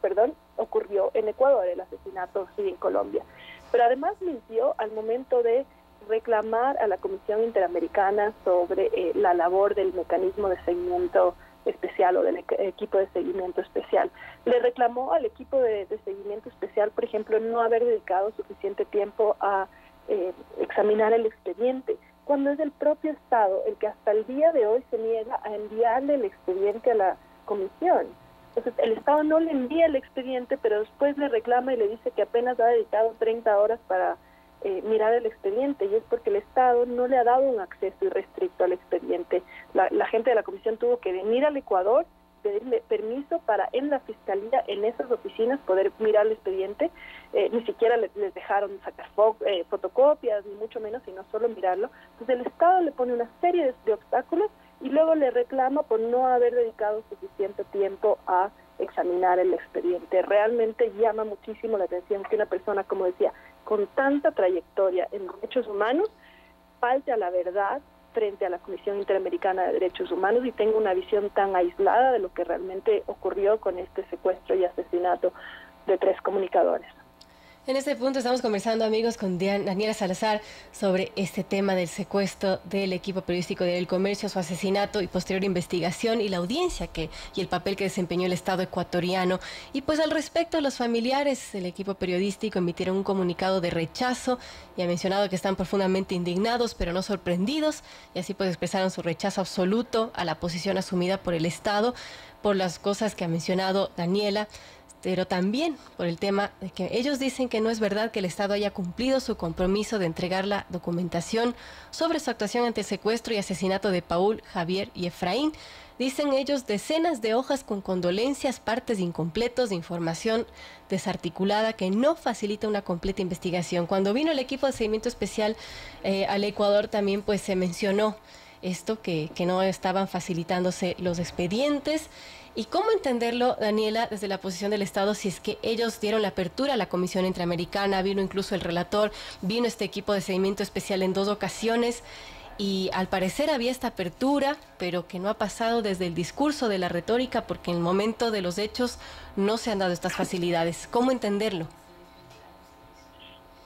ocurrió en Ecuador, el asesinato sí en Colombia. Pero además mintió al momento de reclamar a la Comisión Interamericana sobre la labor del mecanismo de seguimiento especial o del equipo de seguimiento especial. Le reclamó al equipo de seguimiento especial, por ejemplo, no haber dedicado suficiente tiempo a examinar el expediente, cuando es el propio Estado el que hasta el día de hoy se niega a enviarle el expediente a la Comisión. Entonces, el Estado no le envía el expediente, pero después le reclama y le dice que apenas ha dedicado 30 horas para mirar el expediente, y es porque el Estado no le ha dado un acceso irrestricto al expediente. La gente de la Comisión tuvo que venir al Ecuador, pedirle permiso para en la Fiscalía, en esas oficinas, poder mirar el expediente. Ni siquiera les dejaron sacar fotocopias, ni mucho menos, sino solo mirarlo. Entonces el Estado le pone una serie de obstáculos y luego le reclama por no haber dedicado suficiente tiempo a examinar el expediente. Realmente llama muchísimo la atención que una persona, como decía, con tanta trayectoria en derechos humanos, falte a la verdad frente a la Comisión Interamericana de Derechos Humanos y tenga una visión tan aislada de lo que realmente ocurrió con este secuestro y asesinato de 3 comunicadores. En este punto estamos conversando, amigos, con Daniela Salazar sobre este tema del secuestro del equipo periodístico de El Comercio, su asesinato y posterior investigación y la audiencia y el papel que desempeñó el Estado ecuatoriano. Y pues al respecto, los familiares del equipo periodístico emitieron un comunicado de rechazo y han mencionado que están profundamente indignados pero no sorprendidos, y así pues expresaron su rechazo absoluto a la posición asumida por el Estado por las cosas que ha mencionado Daniela, pero también por el tema de que ellos dicen que no es verdad que el Estado haya cumplido su compromiso de entregar la documentación sobre su actuación ante el secuestro y asesinato de Paul, Javier y Efraín. Dicen ellos decenas de hojas con condolencias, partes incompletos de información desarticulada que no facilita una completa investigación. Cuando vino el equipo de seguimiento especial al Ecuador también pues se mencionó esto, que no estaban facilitándose los expedientes. ¿Y cómo entenderlo, Daniela, desde la posición del Estado, si es que ellos dieron la apertura a la Comisión Interamericana, vino incluso el relator, vino este equipo de seguimiento especial en 2 ocasiones, y al parecer había esta apertura, pero que no ha pasado desde el discurso de la retórica, porque en el momento de los hechos no se han dado estas facilidades? ¿Cómo entenderlo?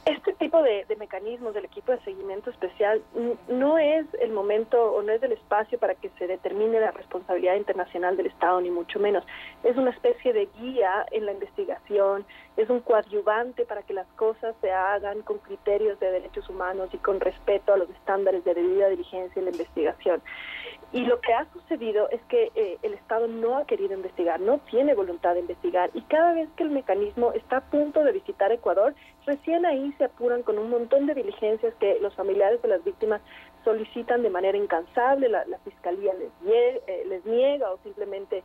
Este tipo de mecanismos del equipo de seguimiento especial no es el momento o no es el espacio para que se determine la responsabilidad internacional del Estado, ni mucho menos. Es una especie de guía en la investigación, es un coadyuvante para que las cosas se hagan con criterios de derechos humanos y con respeto a los estándares de debida diligencia en la investigación. Y lo que ha sucedido es que el Estado no ha querido investigar, no tiene voluntad de investigar, y cada vez que el mecanismo está a punto de visitar Ecuador, recién ahí se apuran con un montón de diligencias que los familiares de las víctimas solicitan de manera incansable, la Fiscalía les niega o simplemente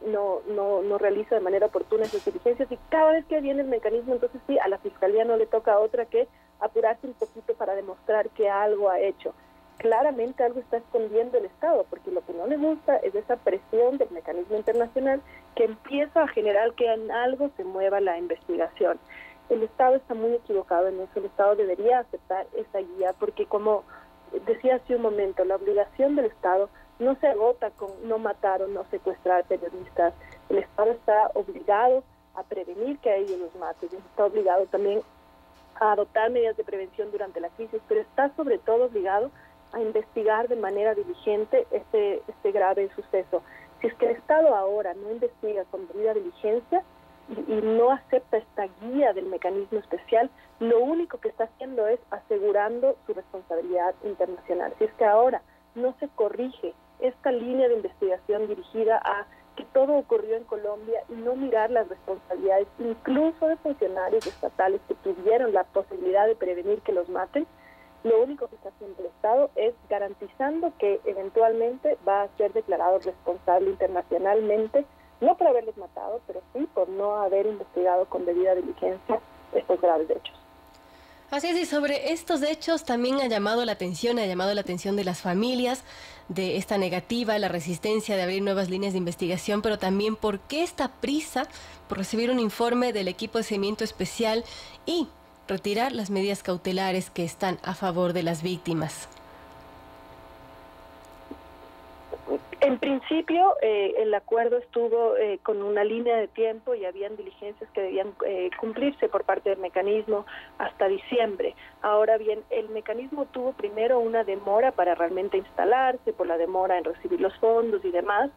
no realiza de manera oportuna esas diligencias, y cada vez que viene el mecanismo, entonces sí, a la Fiscalía no le toca otra que apurarse un poquito para demostrar que algo ha hecho. Claramente algo está escondiendo el Estado, porque lo que no le gusta es esa presión del mecanismo internacional que empieza a generar que en algo se mueva la investigación. El Estado está muy equivocado en eso, el Estado debería aceptar esa guía, porque como decía hace un momento, la obligación del Estado no se agota con no matar o no secuestrar periodistas. El Estado está obligado a prevenir que a ellos los maten, está obligado también a adoptar medidas de prevención durante la crisis, pero está sobre todo obligado a investigar de manera diligente este grave suceso. Si es que el Estado ahora no investiga con debida diligencia y no acepta esta guía del mecanismo especial, lo único que está haciendo es asegurando su responsabilidad internacional. Si es que ahora no se corrige esta línea de investigación dirigida a que todo ocurrió en Colombia y no mirar las responsabilidades incluso de funcionarios estatales que tuvieron la posibilidad de prevenir que los maten, lo único que está haciendo el Estado es garantizando que eventualmente va a ser declarado responsable internacionalmente, no por haberlos matado, pero sí por no haber investigado con debida diligencia estos graves hechos. Así es, y sobre estos hechos también ha llamado la atención de las familias, de esta negativa, la resistencia de abrir nuevas líneas de investigación, pero también por qué esta prisa por recibir un informe del equipo de seguimiento especial y retirar las medidas cautelares que están a favor de las víctimas. En principio, el acuerdo estuvo con una línea de tiempo y habían diligencias que debían cumplirse por parte del mecanismo hasta diciembre. Ahora bien, el mecanismo tuvo primero una demora para realmente instalarse, por la demora en recibir los fondos y demás,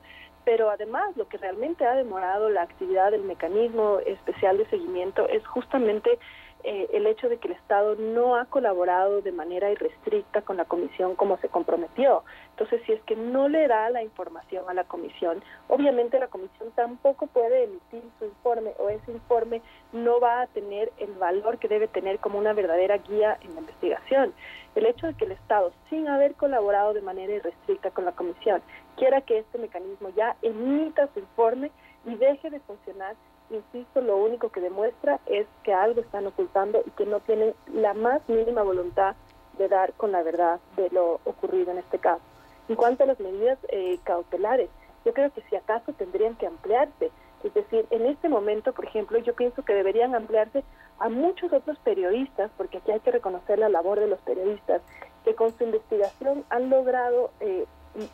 pero además lo que realmente ha demorado la actividad del mecanismo especial de seguimiento es justamente el hecho de que el Estado no ha colaborado de manera irrestricta con la Comisión como se comprometió. Entonces, si es que no le da la información a la Comisión, obviamente la Comisión tampoco puede emitir su informe, o ese informe no va a tener el valor que debe tener como una verdadera guía en la investigación. El hecho de que el Estado, sin haber colaborado de manera irrestricta con la Comisión, quiera que este mecanismo ya emita su informe y deje de funcionar, insisto, lo único que demuestra es que algo están ocultando y que no tienen la más mínima voluntad de dar con la verdad de lo ocurrido en este caso. En cuanto a las medidas cautelares, yo creo que si acaso tendrían que ampliarse. Es decir, en este momento, por ejemplo, yo pienso que deberían ampliarse a muchos otros periodistas, porque aquí hay que reconocer la labor de los periodistas, que con su investigación han logrado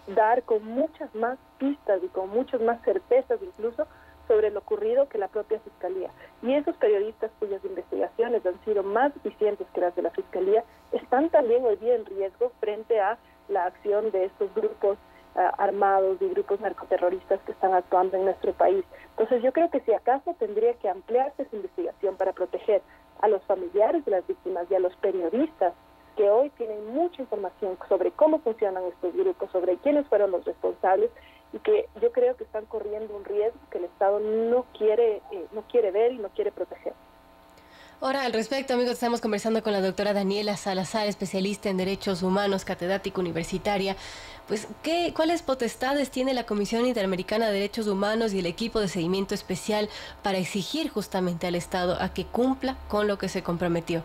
dar con muchas más pistas y con muchas más certezas incluso sobre lo ocurrido que la propia Fiscalía. Y esos periodistas cuyas investigaciones han sido más eficientes que las de la Fiscalía están también hoy día en riesgo frente a la acción de estos grupos armados y grupos narcoterroristas que están actuando en nuestro país. Entonces yo creo que si acaso tendría que ampliarse esa investigación para proteger a los familiares de las víctimas y a los periodistas que hoy tienen mucha información sobre cómo funcionan estos grupos, sobre quiénes fueron los responsables, y que yo creo que están corriendo un riesgo que el Estado no quiere ver y no quiere proteger. Ahora, al respecto, amigos, estamos conversando con la doctora Daniela Salazar, especialista en Derechos Humanos, catedrática universitaria. Pues, ¿cuáles potestades tiene la Comisión Interamericana de Derechos Humanos y el equipo de seguimiento especial para exigir justamente al Estado a que cumpla con lo que se comprometió?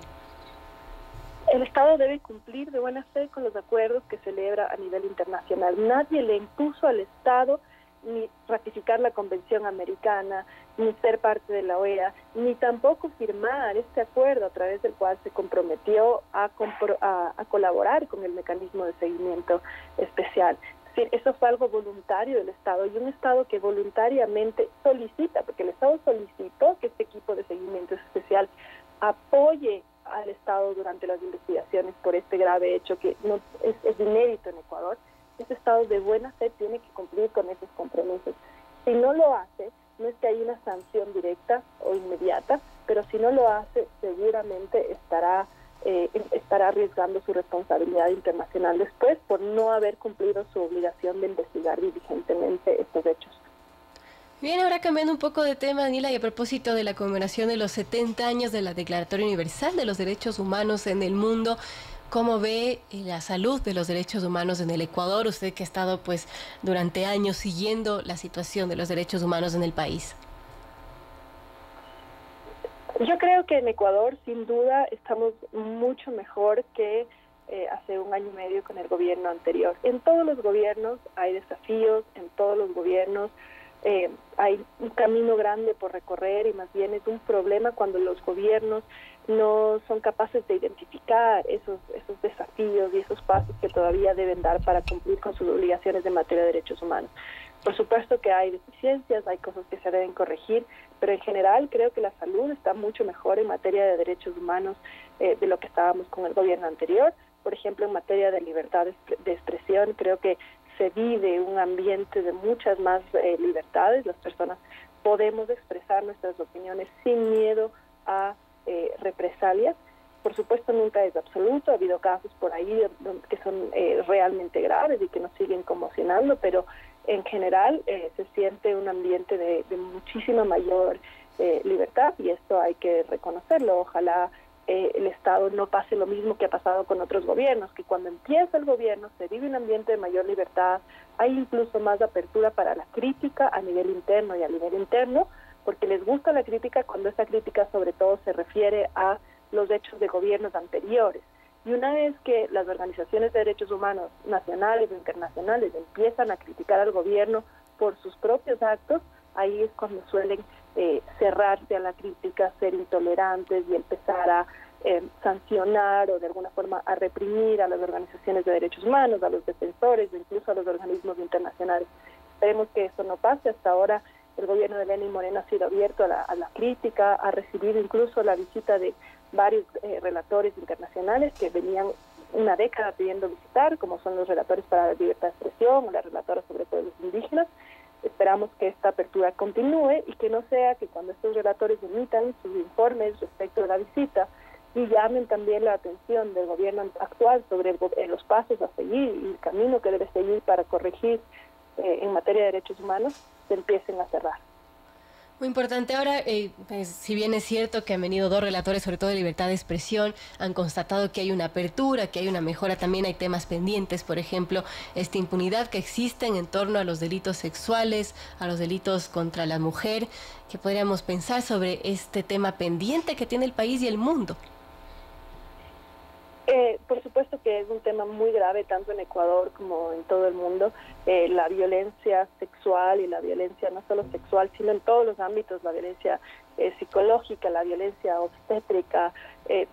El Estado debe cumplir de buena fe con los acuerdos que celebra a nivel internacional. Nadie le impuso al Estado ni ratificar la Convención Americana, ni ser parte de la OEA, ni tampoco firmar este acuerdo a través del cual se comprometió a colaborar con el mecanismo de seguimiento especial. Es decir, eso fue algo voluntario del Estado, y un Estado que voluntariamente solicita, porque el Estado solicitó que este equipo de seguimiento especial apoye al Estado durante las investigaciones por este grave hecho que no es inédito en Ecuador. Ese Estado de buena fe tiene que cumplir con esos compromisos. Si no lo hace, no es que haya una sanción directa o inmediata, pero si no lo hace, seguramente estará arriesgando su responsabilidad internacional después por no haber cumplido su obligación de investigar diligentemente estos hechos. Bien, ahora cambiando un poco de tema, Daniela, y a propósito de la conmemoración de los 70 años de la Declaratoria Universal de los Derechos Humanos en el mundo, ¿cómo ve la salud de los derechos humanos en el Ecuador? Usted que ha estado pues durante años siguiendo la situación de los derechos humanos en el país. Yo creo que en Ecuador, sin duda, estamos mucho mejor que hace un año y medio con el gobierno anterior. En todos los gobiernos hay desafíos, en todos los gobiernos hay un camino grande por recorrer, y más bien es un problema cuando los gobiernos no son capaces de identificar esos desafíos y esos pasos que todavía deben dar para cumplir con sus obligaciones en materia de derechos humanos. Por supuesto que hay deficiencias, hay cosas que se deben corregir, pero en general creo que la salud está mucho mejor en materia de derechos humanos de lo que estábamos con el gobierno anterior. por ejemplo, en materia de libertad de expresión, creo que se vive un ambiente de muchas más libertades. Las personas podemos expresar nuestras opiniones sin miedo a represalias. Por supuesto, nunca es absoluto. Ha habido casos por ahí que son realmente graves y que nos siguen conmocionando, pero en general se siente un ambiente de muchísima mayor libertad, y esto hay que reconocerlo. Ojalá el Estado no pase lo mismo que ha pasado con otros gobiernos, que cuando empieza el gobierno se vive un ambiente de mayor libertad, hay incluso más apertura para la crítica a nivel interno y a nivel interno, porque les gusta la crítica cuando esa crítica sobre todo se refiere a los hechos de gobiernos anteriores. Y una vez que las organizaciones de derechos humanos nacionales e internacionales empiezan a criticar al gobierno por sus propios actos, ahí es cuando suelen cerrarse a la crítica, ser intolerantes y empezar a sancionar o de alguna forma a reprimir a las organizaciones de derechos humanos, a los defensores, incluso a los organismos internacionales. Esperemos que eso no pase. Hasta ahora el gobierno de Lenín Moreno ha sido abierto a la crítica, ha recibido incluso la visita de varios relatores internacionales que venían una década pidiendo visitar, como son los relatores para la libertad de expresión o la relatora sobre pueblos indígenas. Esperamos que esta apertura continúe y que no sea que cuando estos relatores emitan sus informes respecto de la visita y llamen también la atención del gobierno actual sobre los pasos a seguir y el camino que debe seguir para corregir en materia de derechos humanos, se empiecen a cerrar. Muy importante. Ahora, pues, si bien es cierto que han venido dos relatores, sobre todo de libertad de expresión, han constatado que hay una apertura, que hay una mejora, también hay temas pendientes, por ejemplo, esta impunidad que existe en torno a los delitos sexuales, a los delitos contra la mujer. ¿Qué podríamos pensar sobre este tema pendiente que tiene el país y el mundo? Por supuesto que es un tema muy grave tanto en Ecuador como en todo el mundo. La violencia sexual y la violencia no solo sexual, sino en todos los ámbitos, la violencia psicológica, la violencia obstétrica,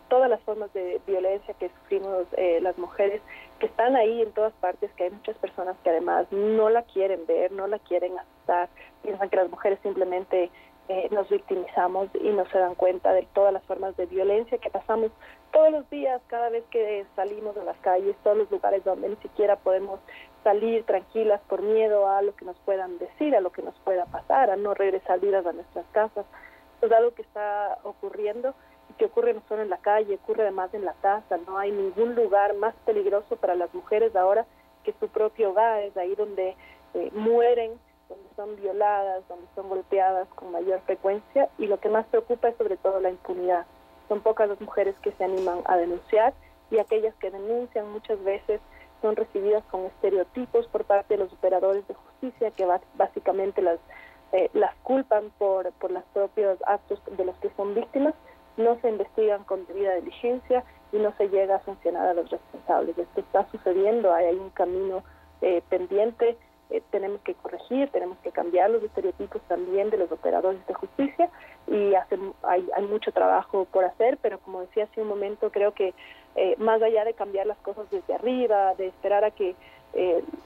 todas las formas de violencia que sufrimos las mujeres, que están ahí en todas partes, que hay muchas personas que además no la quieren ver, no la quieren aceptar, piensan que las mujeres simplemente nos victimizamos y no se dan cuenta de todas las formas de violencia que pasamos todos los días, cada vez que salimos a las calles, todos los lugares donde ni siquiera podemos salir tranquilas por miedo a lo que nos puedan decir, a lo que nos pueda pasar, a no regresar vivas a nuestras casas. Es algo que está ocurriendo y que ocurre no solo en la calle, ocurre además en la casa. No hay ningún lugar más peligroso para las mujeres ahora que su propio hogar. Es ahí donde mueren, donde son violadas, donde son golpeadas con mayor frecuencia, y lo que más preocupa es sobre todo la impunidad. Son pocas las mujeres que se animan a denunciar, y aquellas que denuncian muchas veces son recibidas con estereotipos por parte de los operadores de justicia, que básicamente las culpan por los propios actos de los que son víctimas. No se investigan con debida diligencia y no se llega a sancionar a los responsables. Esto está sucediendo, hay un camino pendiente. Tenemos que corregir, tenemos que cambiar los estereotipos también de los operadores de justicia, y hay mucho trabajo por hacer, pero como decía hace un momento, creo que más allá de cambiar las cosas desde arriba, de esperar a que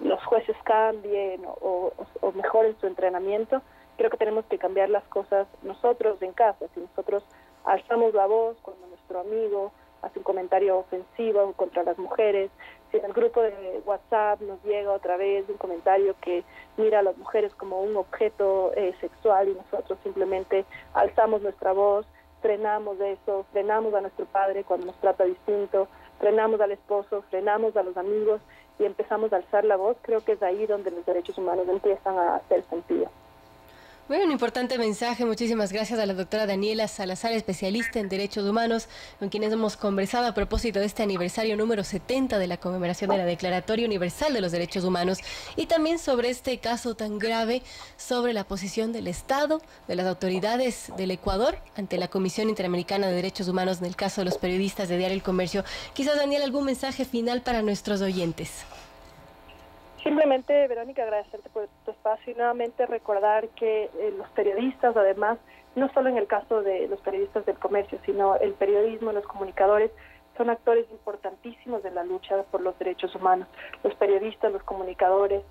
los jueces cambien o mejoren su entrenamiento, creo que tenemos que cambiar las cosas nosotros en casa. Si nosotros alzamos la voz cuando nuestro amigo hace un comentario ofensivo contra las mujeres, si en el grupo de WhatsApp nos llega otra vez un comentario que mira a las mujeres como un objeto sexual, y nosotros simplemente alzamos nuestra voz, frenamos eso, frenamos a nuestro padre cuando nos trata distinto, frenamos al esposo, frenamos a los amigos y empezamos a alzar la voz, creo que es ahí donde los derechos humanos empiezan a hacer sentido. Bueno, un importante mensaje. Muchísimas gracias a la doctora Daniela Salazar, especialista en derechos humanos, con quienes hemos conversado a propósito de este aniversario número 70 de la conmemoración de la Declaratoria Universal de los Derechos Humanos, y también sobre este caso tan grave, sobre la posición del Estado, de las autoridades del Ecuador ante la Comisión Interamericana de Derechos Humanos en el caso de los periodistas de Diario El Comercio. Quizás, Daniela, algún mensaje final para nuestros oyentes. Simplemente, Verónica, agradecerte por tu espacio y nuevamente recordar que los periodistas, además, no solo en el caso de los periodistas del comercio, sino el periodismo, los comunicadores, son actores importantísimos de la lucha por los derechos humanos. Los periodistas, los comunicadores,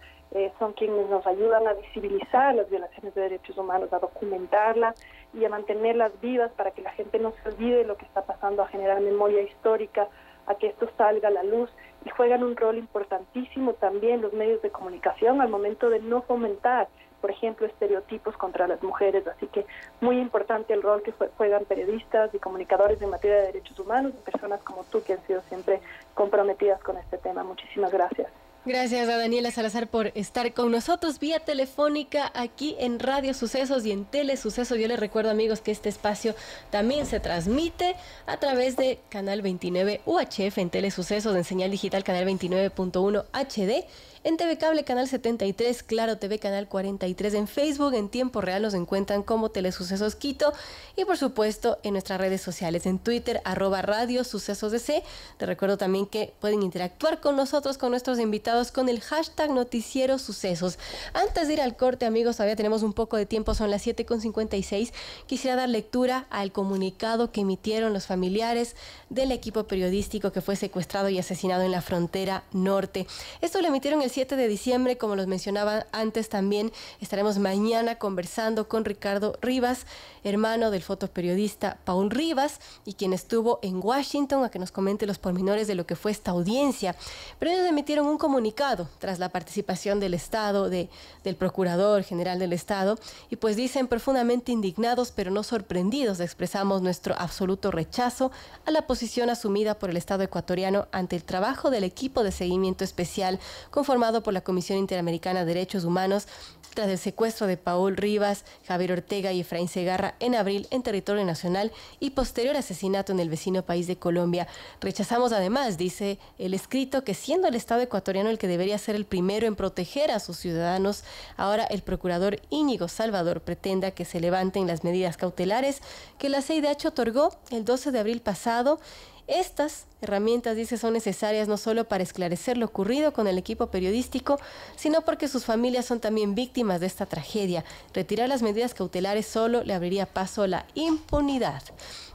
son quienes nos ayudan a visibilizar las violaciones de derechos humanos, a documentarlas y a mantenerlas vivas para que la gente no se olvide de lo que está pasando, a generar memoria histórica, a que esto salga a la luz, y juegan un rol importantísimo también los medios de comunicación al momento de no fomentar, por ejemplo, estereotipos contra las mujeres. Así que muy importante el rol que juegan periodistas y comunicadores en materia de derechos humanos, personas como tú que han sido siempre comprometidas con este tema. Muchísimas gracias. Gracias a Daniela Salazar por estar con nosotros vía telefónica aquí en Radio Sucesos y en Telesucesos. Yo les recuerdo, amigos, que este espacio también se transmite a través de Canal 29 UHF en Telesucesos, en señal digital Canal 29.1 HD, en TV Cable Canal 73, Claro TV Canal 43, en Facebook en tiempo real nos encuentran como Telesucesos Quito y por supuesto en nuestras redes sociales, en Twitter @radiosucesosdc. Te recuerdo también que pueden interactuar con nosotros, con nuestros invitados, con el hashtag Noticiero Sucesos. Antes de ir al corte, amigos, todavía tenemos un poco de tiempo, son las 7:56. Quisiera dar lectura al comunicado que emitieron los familiares del equipo periodístico que fue secuestrado y asesinado en la frontera norte. Esto lo emitieron el 7 de diciembre, como los mencionaba antes. También estaremos mañana conversando con Ricardo Rivas, hermano del fotoperiodista Paul Rivas, y quien estuvo en Washington a que nos comente los pormenores de lo que fue esta audiencia. Pero ellos emitieron un comunicado tras la participación del Estado, del Procurador General del Estado, y pues dicen: profundamente indignados pero no sorprendidos, expresamos nuestro absoluto rechazo a la posición asumida por el Estado ecuatoriano ante el trabajo del equipo de seguimiento especial conformado por la Comisión Interamericana de Derechos Humanos tras el secuestro de Paul Rivas, Javier Ortega y Efraín Segarra en abril en territorio nacional y posterior asesinato en el vecino país de Colombia. Rechazamos además, dice el escrito, que siendo el Estado ecuatoriano el que debería ser el primero en proteger a sus ciudadanos, ahora el procurador Íñigo Salvador pretenda que se levanten las medidas cautelares que la CIDH otorgó el 12 de abril pasado. Estas herramientas, dice, son necesarias no solo para esclarecer lo ocurrido con el equipo periodístico, sino porque sus familias son también víctimas de esta tragedia. Retirar las medidas cautelares solo le abriría paso a la impunidad.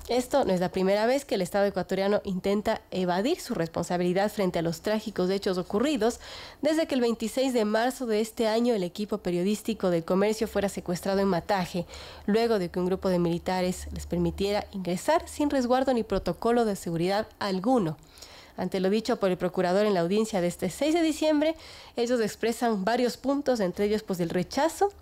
Esto no es la primera vez que el Estado ecuatoriano intenta evadir su responsabilidad frente a los trágicos hechos ocurridos, desde que el 26 de marzo de este año el equipo periodístico del Comercio fuera secuestrado en Mataje, luego de que un grupo de militares les permitiera ingresar sin resguardo ni protocolo de seguridad alguno. Ante lo dicho por el procurador en la audiencia de este 6 de diciembre, ellos expresan varios puntos, entre ellos pues el rechazo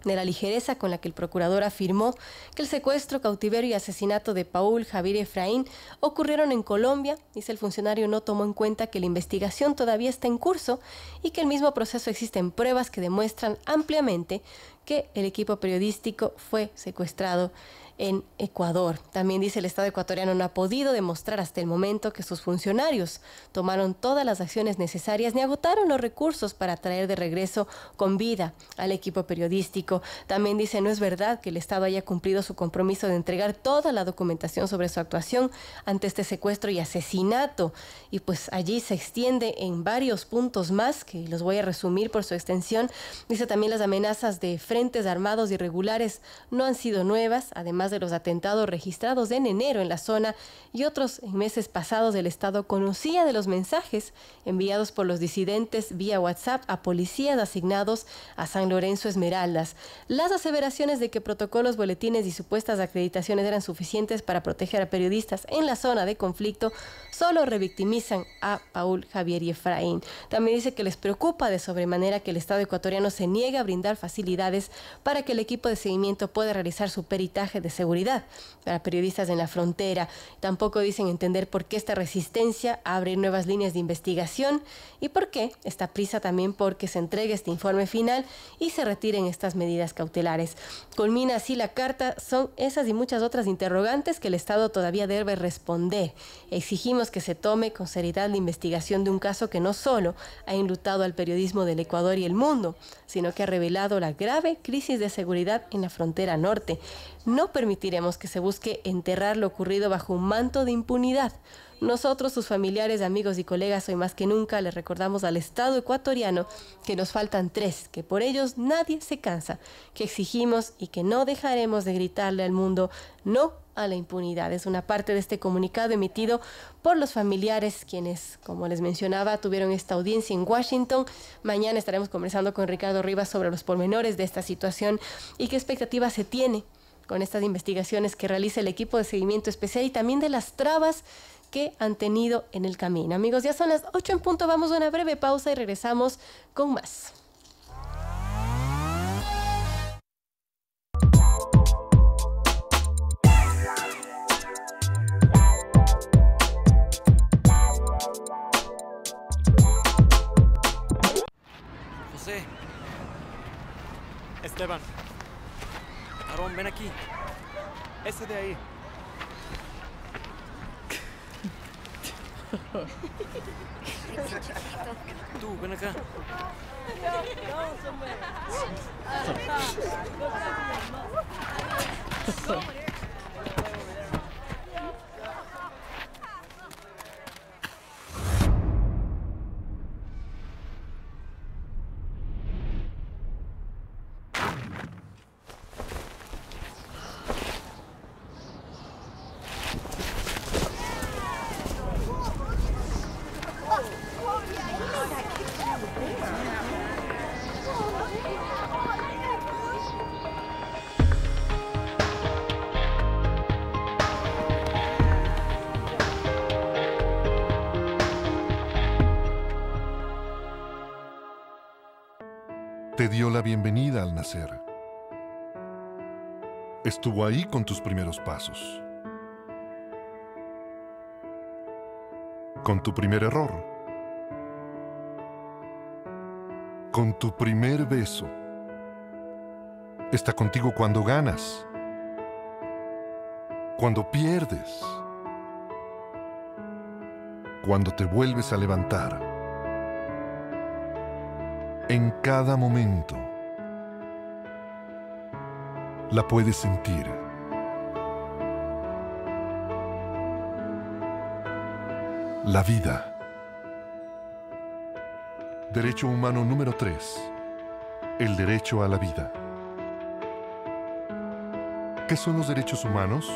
de la ligereza con la que el procurador afirmó que el secuestro, cautiverio y asesinato de Paul, Javier y Efraín ocurrieron en Colombia. Dice el funcionario, no tomó en cuenta que la investigación todavía está en curso y que el mismo proceso existen pruebas que demuestran ampliamente que el equipo periodístico fue secuestrado en Ecuador. También dice el Estado ecuatoriano no ha podido demostrar hasta el momento que sus funcionarios tomaron todas las acciones necesarias ni agotaron los recursos para traer de regreso con vida al equipo periodístico. También dice no es verdad que el Estado haya cumplido su compromiso de entregar toda la documentación sobre su actuación ante este secuestro y asesinato. Y pues allí se extiende en varios puntos más que los voy a resumir por su extensión. Dice también las amenazas de frentes armados irregulares no han sido nuevas, además de los atentados registrados en enero en la zona y otros en meses pasados. El Estado conocía de los mensajes enviados por los disidentes vía WhatsApp a policías asignados a San Lorenzo Esmeraldas. Las aseveraciones de que protocolos, boletines y supuestas acreditaciones eran suficientes para proteger a periodistas en la zona de conflicto solo revictimizan a Paul, Javier y Efraín. También dice que les preocupa de sobremanera que el Estado ecuatoriano se niegue a brindar facilidades para que el equipo de seguimiento pueda realizar su peritaje de seguridad para periodistas en la frontera. Tampoco dicen entender por qué esta resistencia a abrir nuevas líneas de investigación y por qué esta prisa también porque se entregue este informe final y se retiren estas medidas cautelares. Culmina así la carta. Son esas y muchas otras interrogantes que el Estado todavía debe responder. Exigimos que se tome con seriedad la investigación de un caso que no solo ha enlutado al periodismo del Ecuador y el mundo, sino que ha revelado la grave crisis de seguridad en la frontera norte. No permitiremos que se busque enterrar lo ocurrido bajo un manto de impunidad. Nosotros, sus familiares, amigos y colegas, hoy más que nunca les recordamos al Estado ecuatoriano que nos faltan tres, que por ellos nadie se cansa, que exigimos y que no dejaremos de gritarle al mundo no a la impunidad. Es una parte de este comunicado emitido por los familiares, quienes, como les mencionaba, tuvieron esta audiencia en Washington. Mañana estaremos conversando con Ricardo Rivas sobre los pormenores de esta situación y qué expectativas se tiene con estas investigaciones que realiza el equipo de seguimiento especial y también de las trabas que han tenido en el camino. Amigos, ya son las 8 en punto, vamos a una breve pausa y regresamos con más. José. Esteban. Aarón, ven aquí. Ese de ahí. Tú, ven acá. Te dio la bienvenida al nacer. Estuvo ahí con tus primeros pasos. Con tu primer error. Con tu primer beso. Está contigo cuando ganas. Cuando pierdes. Cuando te vuelves a levantar. En cada momento la puedes sentir. La vida. Derecho humano número 3. El derecho a la vida. ¿Qué son los derechos humanos?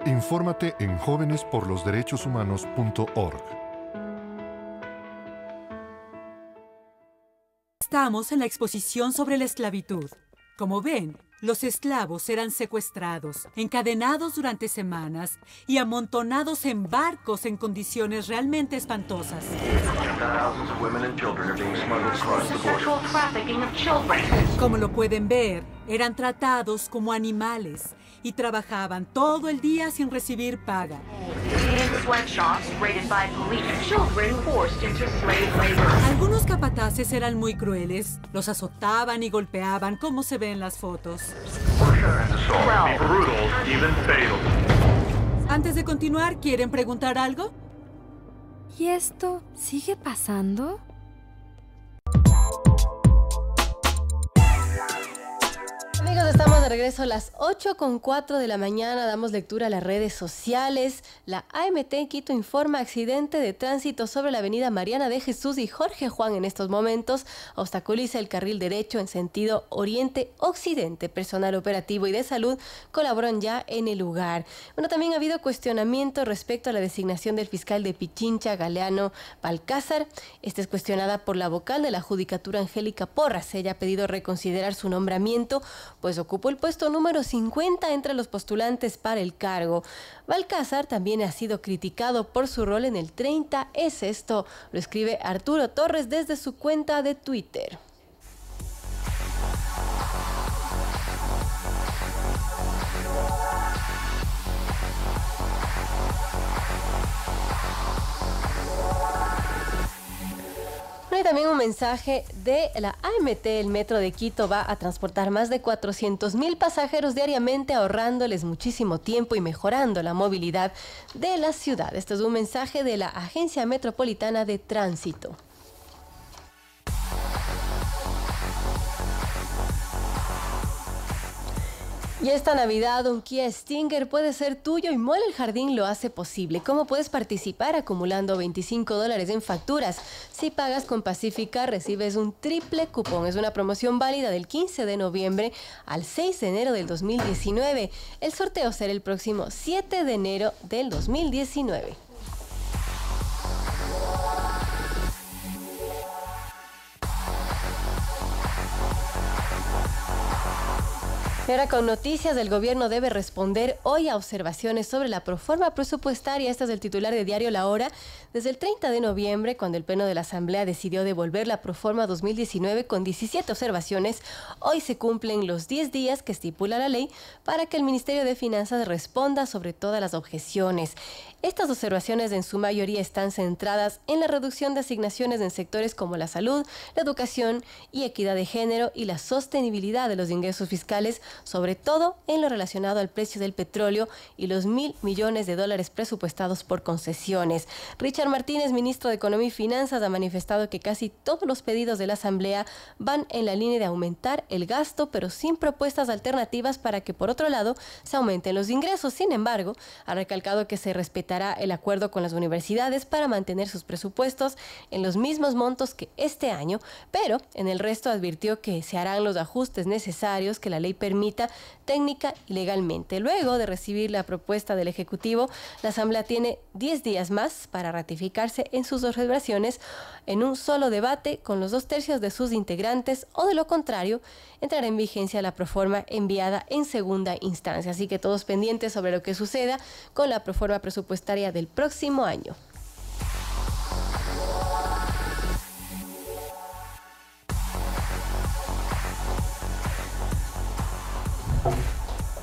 Infórmate en jovenesporlosderechoshumanos.org. Estamos en la exposición sobre la esclavitud. Como ven, los esclavos eran secuestrados, encadenados durante semanas y amontonados en barcos en condiciones realmente espantosas. Como lo pueden ver, eran tratados como animales y trabajaban todo el día sin recibir paga. Algunos capataces eran muy crueles, los azotaban y golpeaban como se ve en las fotos. Antes de continuar, ¿quieren preguntar algo? ¿Y esto sigue pasando? Amigos, estamos de regreso a las 8:04 de la mañana. Damos lectura a las redes sociales. La AMT Quito informa accidente de tránsito sobre la avenida Mariana de Jesús y Jorge Juan en estos momentos. Obstaculiza el carril derecho en sentido oriente-occidente. Personal operativo y de salud colaboran ya en el lugar. Bueno, también ha habido cuestionamiento respecto a la designación del fiscal de Pichincha, Galeano Balcázar. Esta es cuestionada por la vocal de la Judicatura, Angélica Porras. Ella ha pedido reconsiderar su nombramiento, pues ocupó el puesto número 50 entre los postulantes para el cargo. Balcázar también ha sido criticado por su rol en el 30S. Esto lo escribe Arturo Torres desde su cuenta de Twitter. Y también un mensaje de la AMT. El metro de Quito va a transportar más de 400,000 pasajeros diariamente, ahorrándoles muchísimo tiempo y mejorando la movilidad de la ciudad. Este es un mensaje de la Agencia Metropolitana de Tránsito. Y esta Navidad un Kia Stinger puede ser tuyo y Mall El Jardín lo hace posible. ¿Cómo puedes participar? Acumulando $25 en facturas. Si pagas con Pacífica recibes un triple cupón. Es una promoción válida del 15 de noviembre al 6 de enero del 2019. El sorteo será el próximo 7 de enero del 2019. Y ahora con noticias, el gobierno debe responder hoy a observaciones sobre la proforma presupuestaria. Esta es del titular de Diario La Hora. Desde el 30 de noviembre, cuando el Pleno de la Asamblea decidió devolver la proforma 2019 con 17 observaciones, hoy se cumplen los 10 días que estipula la ley para que el Ministerio de Finanzas responda sobre todas las objeciones. Estas observaciones en su mayoría están centradas en la reducción de asignaciones en sectores como la salud, la educación y equidad de género y la sostenibilidad de los ingresos fiscales, sobre todo en lo relacionado al precio del petróleo y los $1.000 millones presupuestados por concesiones. Richard Martínez, ministro de Economía y Finanzas, ha manifestado que casi todos los pedidos de la Asamblea van en la línea de aumentar el gasto, pero sin propuestas alternativas para que, por otro lado, se aumenten los ingresos. Sin embargo, ha recalcado que se respetará el acuerdo con las universidades para mantener sus presupuestos en los mismos montos que este año, pero en el resto advirtió que se harán los ajustes necesarios que la ley permita técnica y legalmente. Luego de recibir la propuesta del Ejecutivo, la Asamblea tiene 10 días más para ratificarse en sus observaciones en un solo debate con los 2/3 de sus integrantes, o de lo contrario, entrará en vigencia la proforma enviada en segunda instancia. Así que todos pendientes sobre lo que suceda con la proforma presupuestaria del próximo año.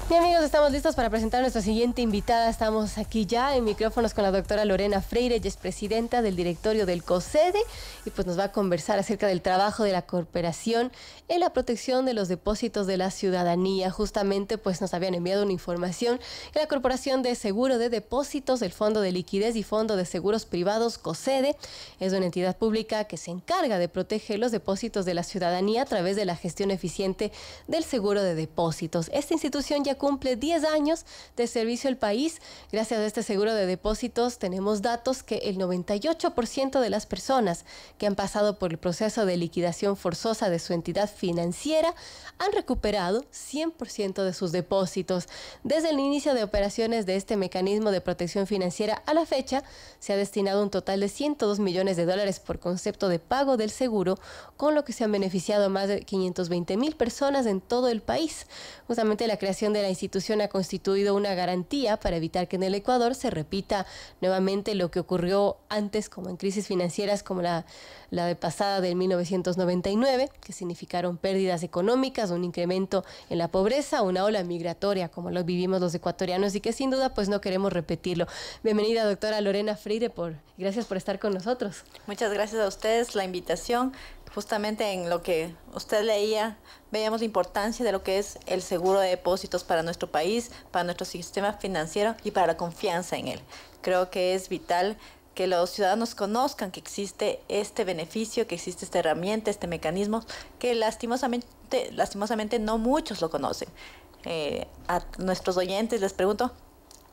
Bien, amigos, estamos listos para presentar a nuestra siguiente invitada. Estamos aquí ya en micrófonos con la doctora Lorena Freire, ella es presidenta del directorio del COSEDE, y pues nos va a conversar acerca del trabajo de la cooperación en la protección de los depósitos de la ciudadanía. Justamente pues nos habían enviado una información que la Corporación de Seguro de Depósitos, el Fondo de Liquidez y Fondo de Seguros Privados, COSEDE, es una entidad pública que se encarga de proteger los depósitos de la ciudadanía a través de la gestión eficiente del seguro de depósitos. Esta institución ya cumple 10 años de servicio al país. Gracias a este seguro de depósitos tenemos datos que el 98% de las personas que han pasado por el proceso de liquidación forzosa de su entidad financiera han recuperado 100% de sus depósitos. Desde el inicio de operaciones de este mecanismo de protección financiera a la fecha, se ha destinado un total de $102 millones por concepto de pago del seguro, con lo que se han beneficiado más de 520,000 personas en todo el país. Justamente la creación de la institución ha constituido una garantía para evitar que en el Ecuador se repita nuevamente lo que ocurrió antes, como en crisis financieras como la de pasada del 1999, que significaron pérdidas económicas, un incremento en la pobreza, una ola migratoria como lo vivimos los ecuatorianos, y que sin duda pues no queremos repetirlo. Bienvenida, doctora Lorena Freire, gracias por estar con nosotros. Muchas gracias a ustedes la invitación. Justamente en lo que usted leía, veíamos la importancia de lo que es el seguro de depósitos para nuestro país, para nuestro sistema financiero y para la confianza en él. Creo que es vital que los ciudadanos conozcan que existe este beneficio, que existe esta herramienta, este mecanismo, que lastimosamente no muchos lo conocen. A nuestros oyentes les pregunto,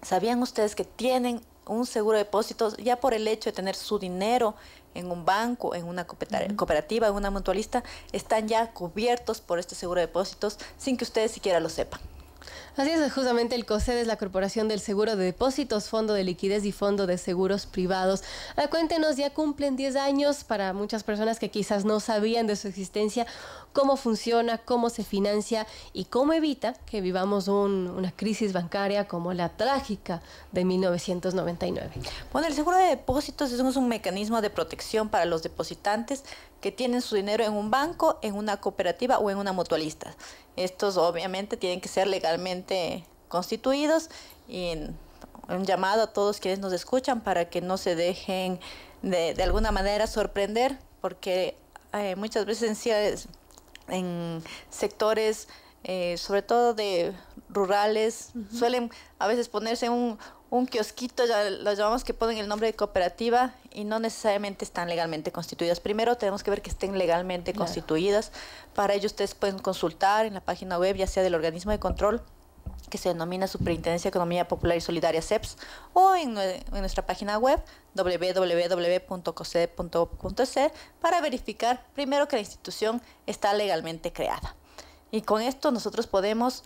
¿sabían ustedes que tienen un seguro de depósitos ya por el hecho de tener su dinero en un banco, en una cooperativa, en una mutualista? Están ya cubiertos por este seguro de depósitos sin que ustedes siquiera lo sepan. Así es, justamente el COSEDE es la Corporación del Seguro de Depósitos, Fondo de Liquidez y Fondo de Seguros Privados. Cuéntenos, ya cumplen 10 años, para muchas personas que quizás no sabían de su existencia, cómo funciona, cómo se financia y cómo evita que vivamos una crisis bancaria como la trágica de 1999. Bueno, el seguro de depósitos es un mecanismo de protección para los depositantes que tienen su dinero en un banco, en una cooperativa o en una mutualista. Estos obviamente tienen que ser legalmente constituidos, y un llamado a todos quienes nos escuchan para que no se dejen de alguna manera sorprender, porque muchas veces en sectores, sobre todo de rurales, suelen a veces ponerse un kiosquito, ya lo llamamos, que ponen el nombre de cooperativa y no necesariamente están legalmente constituidas. Primero tenemos que ver que estén legalmente constituidas. Para ello ustedes pueden consultar en la página web, ya sea del organismo de control, que se denomina Superintendencia de Economía Popular y Solidaria, CEPS, o en nuestra página web www.cosede.gov.es, para verificar primero que la institución está legalmente creada. Y con esto nosotros podemos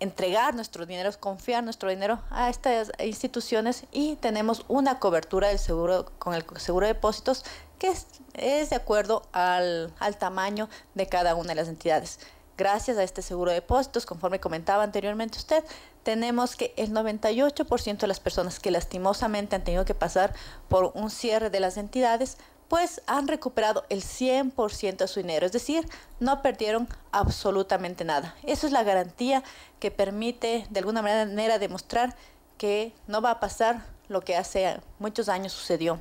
entregar nuestro dinero, confiar nuestro dinero a estas instituciones, y tenemos una cobertura del seguro con el seguro de depósitos que es de acuerdo al tamaño de cada una de las entidades. gracias a este seguro de depósitos, conforme comentaba anteriormente usted, tenemos que el 98% de las personas que lastimosamente han tenido que pasar por un cierre de las entidades, pues han recuperado el 100% de su dinero, es decir, no perdieron absolutamente nada. Eso es la garantía que permite de alguna manera demostrar que no va a pasar lo que hace muchos años sucedió.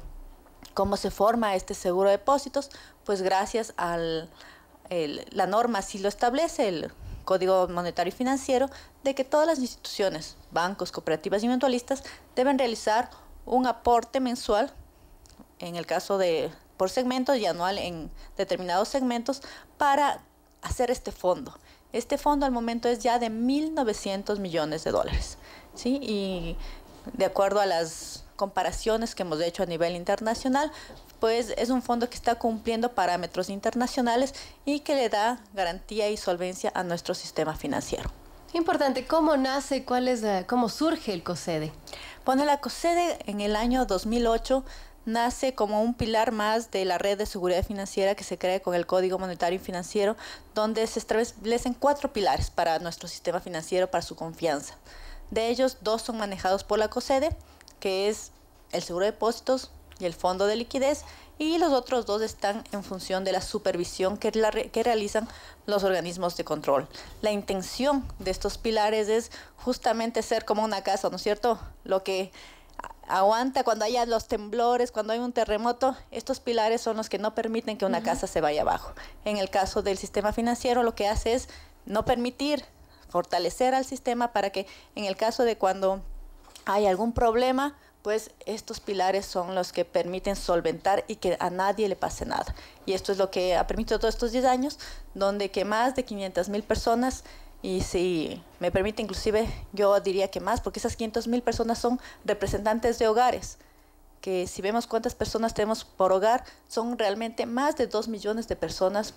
¿Cómo se forma este seguro de depósitos? Pues gracias a la norma así lo establece, el Código Monetario y Financiero, de que todas las instituciones, bancos, cooperativas y mutualistas deben realizar un aporte mensual, en el caso de por segmentos y anual en determinados segmentos, para hacer este fondo. Este fondo al momento es ya de 1.900 millones de dólares, ¿sí? Y de acuerdo a las comparaciones que hemos hecho a nivel internacional, pues es un fondo que está cumpliendo parámetros internacionales y que le da garantía y solvencia a nuestro sistema financiero. Importante, ¿cómo nace? ¿Cómo surge el COSEDE? Bueno, la COSEDE en el año 2008 nace como un pilar más de la red de seguridad financiera que se crea con el Código Monetario y Financiero, donde se establecen 4 pilares para nuestro sistema financiero, para su confianza. De ellos, 2 son manejados por la COSEDE, que es el seguro de depósitos y el fondo de liquidez, y los otros 2 están en función de la supervisión que realizan los organismos de control. La intención de estos pilares es justamente ser como una casa, ¿no es cierto? Lo que aguanta cuando haya los temblores, cuando hay un terremoto, estos pilares son los que no permiten que una casa se vaya abajo. En el caso del sistema financiero, lo que hace es no permitir, fortalecer al sistema para que en el caso de cuando hay algún problema, pues estos pilares son los que permiten solventar y que a nadie le pase nada. Y esto es lo que ha permitido todos estos 10 años, donde que más de 500,000 personas, y si me permite inclusive yo diría que más, porque esas 500,000 personas son representantes de hogares, que si vemos cuántas personas tenemos por hogar, son realmente más de 2 millones de personas,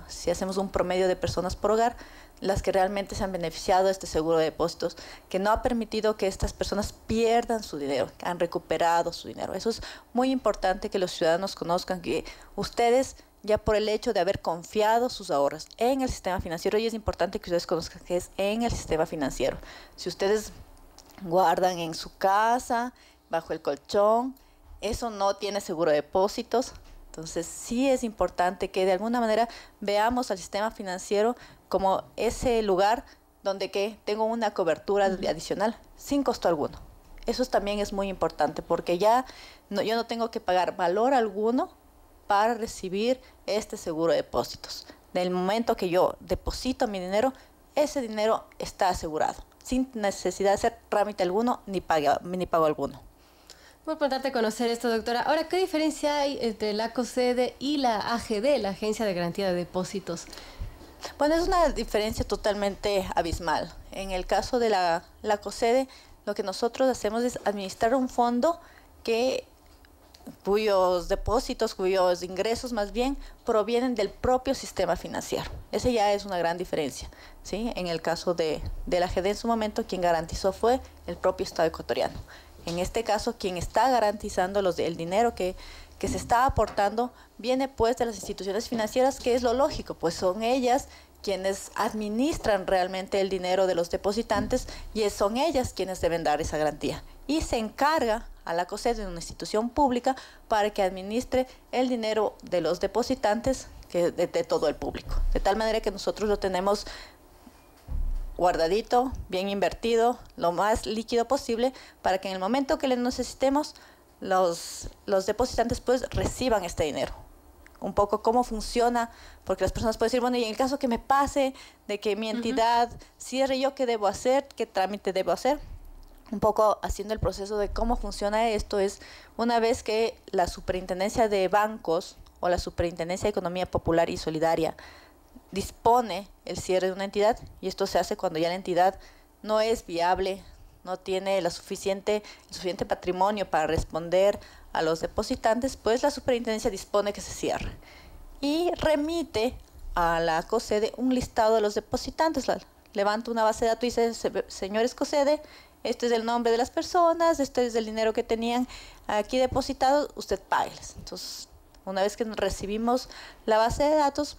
si hacemos un promedio de personas por hogar, las que realmente se han beneficiado de este seguro de depósitos, que no ha permitido que estas personas pierdan su dinero, que han recuperado su dinero. Eso es muy importante que los ciudadanos conozcan, que ustedes ya por el hecho de haber confiado sus ahorros en el sistema financiero, y es importante que ustedes conozcan que es en el sistema financiero. Si ustedes guardan en su casa, bajo el colchón, eso no tiene seguro de depósitos. Entonces sí es importante que de alguna manera veamos al sistema financiero como ese lugar donde que tengo una cobertura adicional sin costo alguno. Eso también es muy importante, porque ya yo no tengo que pagar valor alguno para recibir este seguro de depósitos. Del momento que yo deposito mi dinero, ese dinero está asegurado, sin necesidad de hacer trámite alguno ni pago alguno. Muy importante conocer esto, doctora. Ahora, ¿qué diferencia hay entre la COSEDE y la AGD, la Agencia de Garantía de Depósitos? Bueno, es una diferencia totalmente abismal. En el caso de la COSEDE, lo que nosotros hacemos es administrar un fondo cuyos depósitos, cuyos ingresos más bien, provienen del propio sistema financiero. Esa ya es una gran diferencia, ¿sí? En el caso de la AGD en su momento, quien garantizó fue el propio Estado ecuatoriano. En este caso, quien está garantizando el dinero que se está aportando viene pues de las instituciones financieras, que es lo lógico, pues son ellas quienes administran realmente el dinero de los depositantes y son ellas quienes deben dar esa garantía. Y se encarga a la COSEDE, una institución pública, para que administre el dinero de los depositantes de todo el público. De tal manera que nosotros lo tenemos guardadito, bien invertido, lo más líquido posible, para que en el momento que le necesitemos, los depositantes pues reciban este dinero. Un poco cómo funciona, porque las personas pueden decir, bueno, y en el caso que me pase de que mi entidad cierre, ¿yo qué debo hacer? ¿Qué trámite debo hacer? Un poco haciendo el proceso de cómo funciona esto es, una vez que la Superintendencia de Bancos o la Superintendencia de Economía Popular y Solidaria dispone el cierre de una entidad, y esto se hace cuando ya la entidad no es viable, no tiene el suficiente patrimonio para responder a los depositantes, pues la superintendencia dispone que se cierre y remite a la COSEDE un listado de los depositantes. Levanta una base de datos y dice, señores COSEDE, este es el nombre de las personas, este es el dinero que tenían aquí depositado, usted págueles. Entonces, una vez que recibimos la base de datos,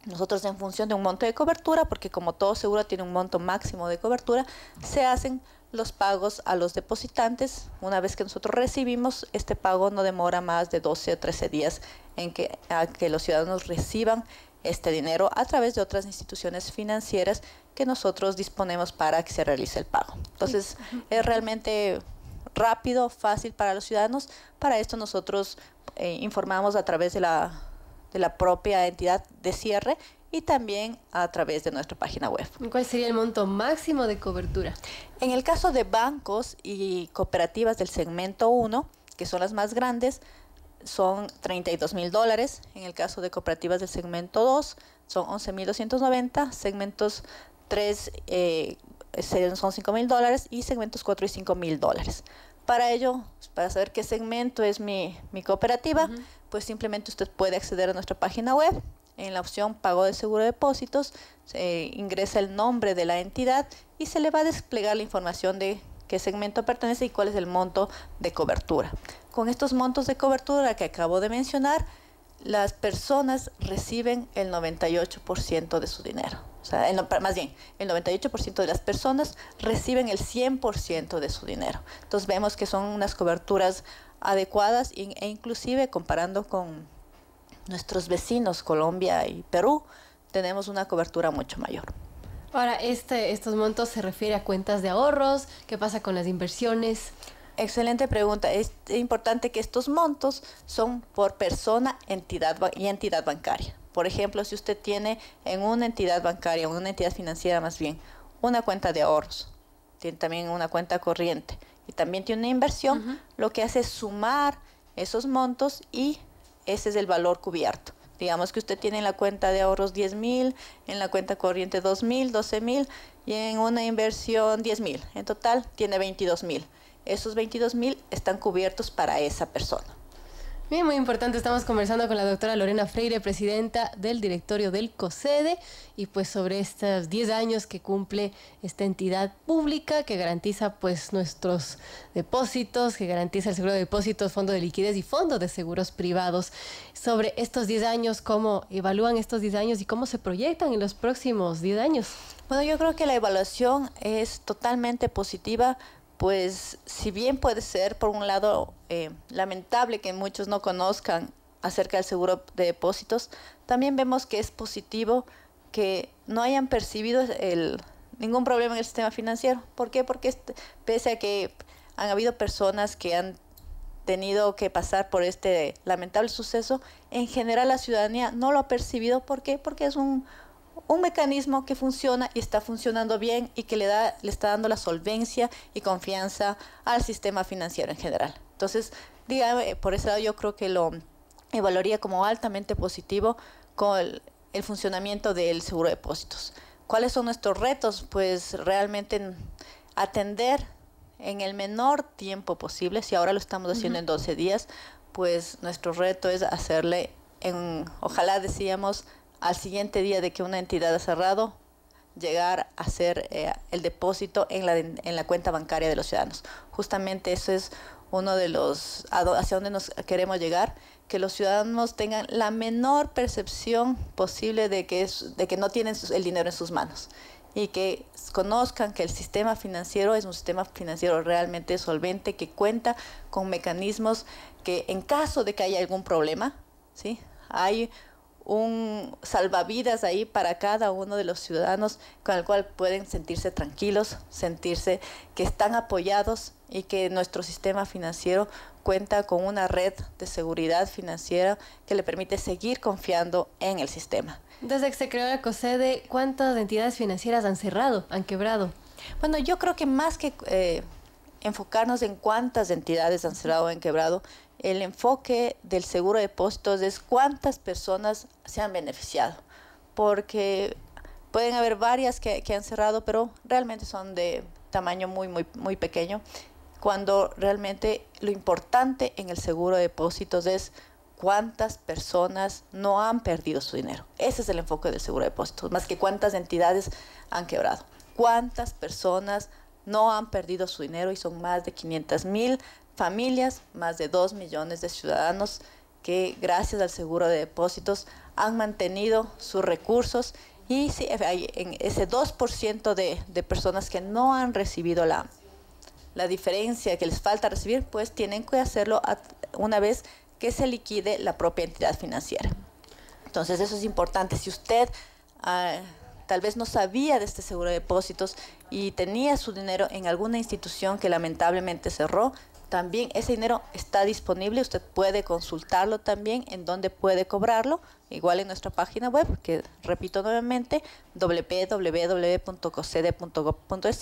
Nosotros en función de un monto de cobertura, porque como todo seguro tiene un monto máximo de cobertura, se hacen los pagos a los depositantes. Una vez que nosotros recibimos, este pago no demora más de 12 o 13 días a que los ciudadanos reciban este dinero a través de otras instituciones financieras que nosotros disponemos para que se realice el pago. Entonces, es realmente rápido, fácil para los ciudadanos. Para esto nosotros informamos a través de la propia entidad de cierre y también a través de nuestra página web. ¿Cuál sería el monto máximo de cobertura? En el caso de bancos y cooperativas del segmento 1, que son las más grandes, son $32,000. En el caso de cooperativas del segmento 2, son $11,290. Segmentos 3 son $5,000 y segmentos 4 y $5,000. Para ello, para saber qué segmento es mi cooperativa, pues simplemente usted puede acceder a nuestra página web. En la opción Pago de Seguro de Depósitos, ingresa el nombre de la entidad y se le va a desplegar la información de qué segmento pertenece y cuál es el monto de cobertura. Con estos montos de cobertura que acabo de mencionar, las personas reciben el 98% de su dinero. O sea, más bien, el 98% de las personas reciben el 100% de su dinero. Entonces vemos que son unas coberturas adecuadas e inclusive comparando con nuestros vecinos Colombia y Perú, tenemos una cobertura mucho mayor. Ahora, estos montos se refiere a cuentas de ahorros. ¿Qué pasa con las inversiones? Excelente pregunta. Es importante que estos montos son por persona, entidad y entidad bancaria. Por ejemplo, si usted tiene en una entidad bancaria, una entidad financiera más bien, una cuenta de ahorros, tiene también una cuenta corriente y también tiene una inversión, lo que hace es sumar esos montos y ese es el valor cubierto. Digamos que usted tiene en la cuenta de ahorros 10,000, en la cuenta corriente 2,000, 12,000 y en una inversión 10,000. En total tiene 22,000. Esos 22,000 están cubiertos para esa persona. Bien, muy importante. Estamos conversando con la doctora Lorena Freire, presidenta del directorio del COSEDE, y pues sobre estos 10 años que cumple esta entidad pública que garantiza pues nuestros depósitos, que garantiza el seguro de depósitos, fondo de liquidez y fondo de seguros privados. Sobre estos 10 años, ¿cómo evalúan estos 10 años y cómo se proyectan en los próximos 10 años? Bueno, yo creo que la evaluación es totalmente positiva. Pues si bien puede ser, por un lado, lamentable que muchos no conozcan acerca del seguro de depósitos, también vemos que es positivo que no hayan percibido ningún problema en el sistema financiero. ¿Por qué? Porque pese a que han habido personas que han tenido que pasar por este lamentable suceso, en general la ciudadanía no lo ha percibido. ¿Por qué? Porque es un mecanismo que funciona y está funcionando bien y que le está dando la solvencia y confianza al sistema financiero en general. Entonces, dígame, por ese lado yo creo que lo evaluaría como altamente positivo con el funcionamiento del seguro de depósitos. ¿Cuáles son nuestros retos? Pues realmente atender en el menor tiempo posible. Si ahora lo estamos haciendo en 12 días, pues nuestro reto es hacerle ojalá decíamos, al siguiente día de que una entidad ha cerrado, llegar a hacer el depósito en la cuenta bancaria de los ciudadanos. Justamente eso es uno de los hacia donde nos queremos llegar, que los ciudadanos tengan la menor percepción posible de que no tienen el dinero en sus manos y que conozcan que el sistema financiero es un sistema financiero realmente solvente, que cuenta con mecanismos que en caso de que haya algún problema, ¿sí?, hay un salvavidas ahí para cada uno de los ciudadanos con el cual pueden sentirse tranquilos, sentirse que están apoyados y que nuestro sistema financiero cuenta con una red de seguridad financiera que le permite seguir confiando en el sistema. Desde que se creó la COSEDE, ¿cuántas entidades financieras han cerrado, han quebrado? Bueno, yo creo que más que enfocarnos en cuántas entidades han cerrado o han quebrado, el enfoque del seguro de depósitos es cuántas personas se han beneficiado, porque pueden haber varias que han cerrado, pero realmente son de tamaño muy, muy, muy pequeño, cuando realmente lo importante en el seguro de depósitos es cuántas personas no han perdido su dinero. Ese es el enfoque del seguro de depósitos, más que cuántas entidades han quebrado. Cuántas personas no han perdido su dinero, y son más de 500,000 familias, más de 2 millones de ciudadanos que gracias al seguro de depósitos han mantenido sus recursos, y sí, hay en ese 2% de personas que no han recibido la diferencia que les falta recibir, pues tienen que hacerlo una vez que se liquide la propia entidad financiera. Entonces eso es importante. Si usted tal vez no sabía de este seguro de depósitos y tenía su dinero en alguna institución que lamentablemente cerró, también ese dinero está disponible. Usted puede consultarlo también en dónde puede cobrarlo, igual en nuestra página web, que repito nuevamente, www.cocede.gov.es.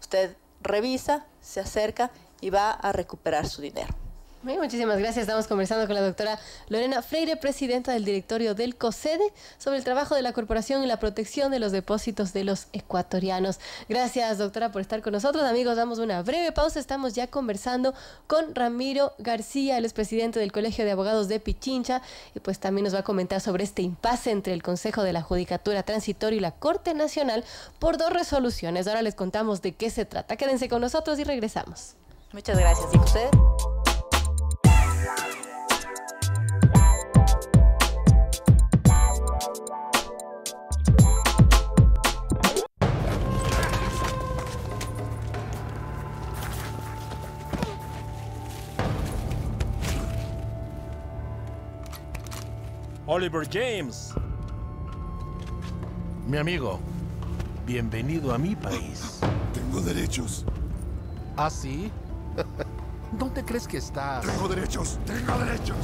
Usted revisa, se acerca y va a recuperar su dinero. Muchísimas gracias. Estamos conversando con la doctora Lorena Freire, presidenta del directorio del COCEDE, sobre el trabajo de la corporación y la protección de los depósitos de los ecuatorianos. Gracias, doctora, por estar con nosotros. Amigos, damos una breve pausa. Estamos ya conversando con Ramiro García, él es presidente del Colegio de Abogados de Pichincha, y pues también nos va a comentar sobre este impasse entre el Consejo de la Judicatura Transitorio y la Corte Nacional por 2 resoluciones. Ahora les contamos de qué se trata. Quédense con nosotros y regresamos. Muchas gracias. ¿Y usted? Oliver James. Mi amigo, bienvenido a mi país. Tengo derechos. ¿Ah, sí? ¿Dónde crees que estás? Tengo derechos, tengo derechos.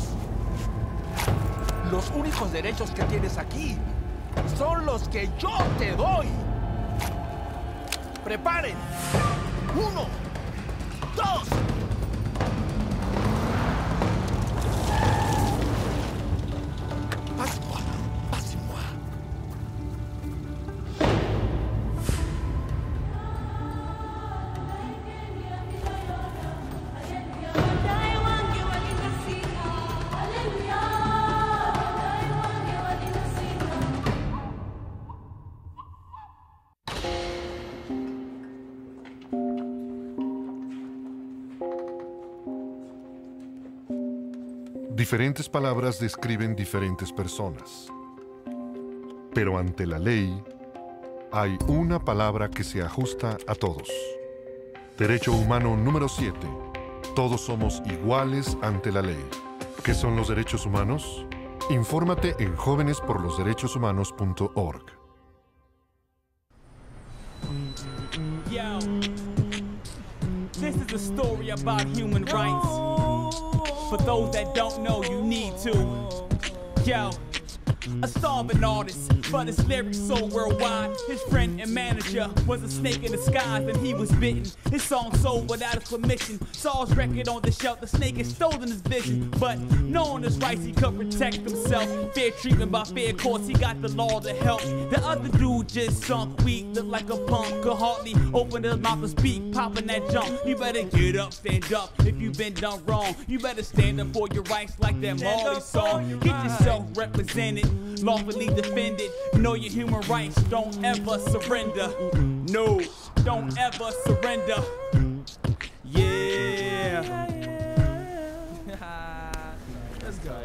Los únicos derechos que tienes aquí son los que yo te doy. ¡Preparen! 1, 2. Diferentes palabras describen diferentes personas. Pero ante la ley, hay una palabra que se ajusta a todos. Derecho humano número 7. Todos somos iguales ante la ley. ¿Qué son los derechos humanos? Infórmate en jovenesporlosderechoshumanos.org. Yo, this is a story about human rights. For those that don't know, you need to. Yo, a starving artist, but his lyrics so worldwide. His friend and manager was a snake in disguise, and he was bitten. His song sold without his permission. Saw his record on the shelf, the snake had stolen his vision. But knowing his rights, he could protect himself. Fair treatment by fair courts, he got the law to help. The other dude just sunk weak, looked like a punk. Could hardly open his mouth to speak, popping that junk. You better get up, stand up, if you've been done wrong. You better stand up for your rights like that Marley song. Get yourself represented, lawfully defended. Know your human rights, don't ever surrender. No, don't ever surrender. Yeah. Let's go.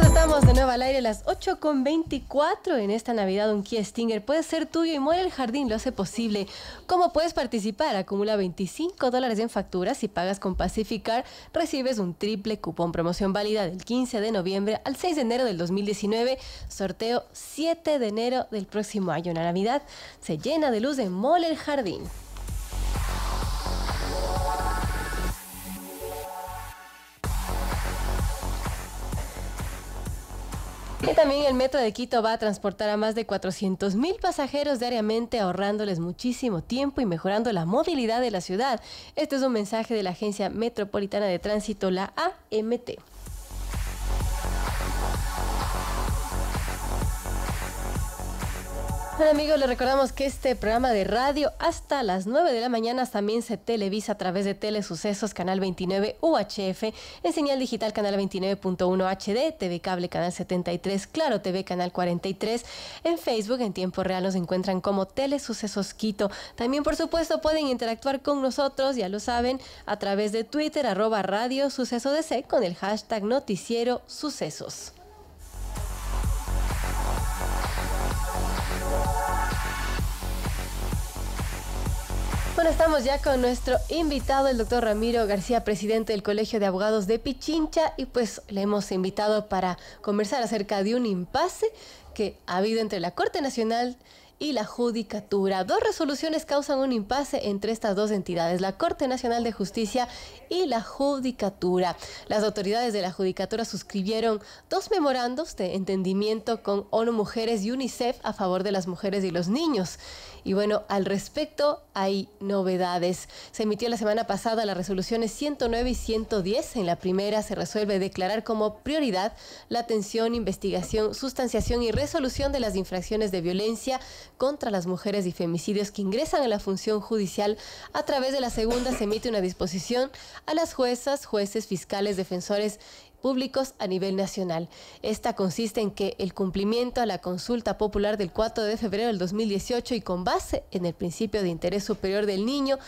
Estamos de nuevo al aire a las 8:24. En esta Navidad un Kia Stinger puede ser tuyo y Muere el Jardín lo hace posible. ¿Cómo puedes participar? Acumula $25 en facturas. Si pagas con Pacificar, recibes un triple cupón. Promoción válida del 15 de noviembre al 6 de enero del 2019. Sorteo 7 de enero del próximo año. La Navidad se llena de luz en Mall El Jardín. Y también el Metro de Quito va a transportar a más de 400,000 pasajeros diariamente, ahorrándoles muchísimo tiempo y mejorando la movilidad de la ciudad. Este es un mensaje de la Agencia Metropolitana de Tránsito, la AMT. Bueno, amigos, les recordamos que este programa de radio hasta las 9 de la mañana también se televisa a través de Telesucesos, Canal 29 UHF, en señal digital Canal 29.1 HD, TV Cable Canal 73, Claro TV Canal 43, en Facebook en tiempo real nos encuentran como Telesucesos Quito. También, por supuesto, pueden interactuar con nosotros, ya lo saben, a través de Twitter, @Radio Suceso DC, con el hashtag Noticiero Sucesos. Bueno, estamos ya con nuestro invitado, el doctor Ramiro García, presidente del Colegio de Abogados de Pichincha, y pues le hemos invitado para conversar acerca de un impasse que ha habido entre la Corte Nacional y la Judicatura. Dos resoluciones causan un impasse entre estas dos entidades, la Corte Nacional de Justicia y la Judicatura. Las autoridades de la Judicatura suscribieron dos memorandos de entendimiento con ONU Mujeres y UNICEF a favor de las mujeres y los niños. Y bueno, al respecto hay novedades. Se emitió la semana pasada las resoluciones 109 y 110. En la primera se resuelve declarar como prioridad la atención, investigación, sustanciación y resolución de las infracciones de violencia contra las mujeres y femicidios que ingresan a la función judicial. A través de la segunda se emite una disposición a las juezas, jueces, fiscales, defensores públicos a nivel nacional. Esta consiste en que el cumplimiento a la consulta popular del 4 de febrero del 2018 y con base en el principio de interés superior del niño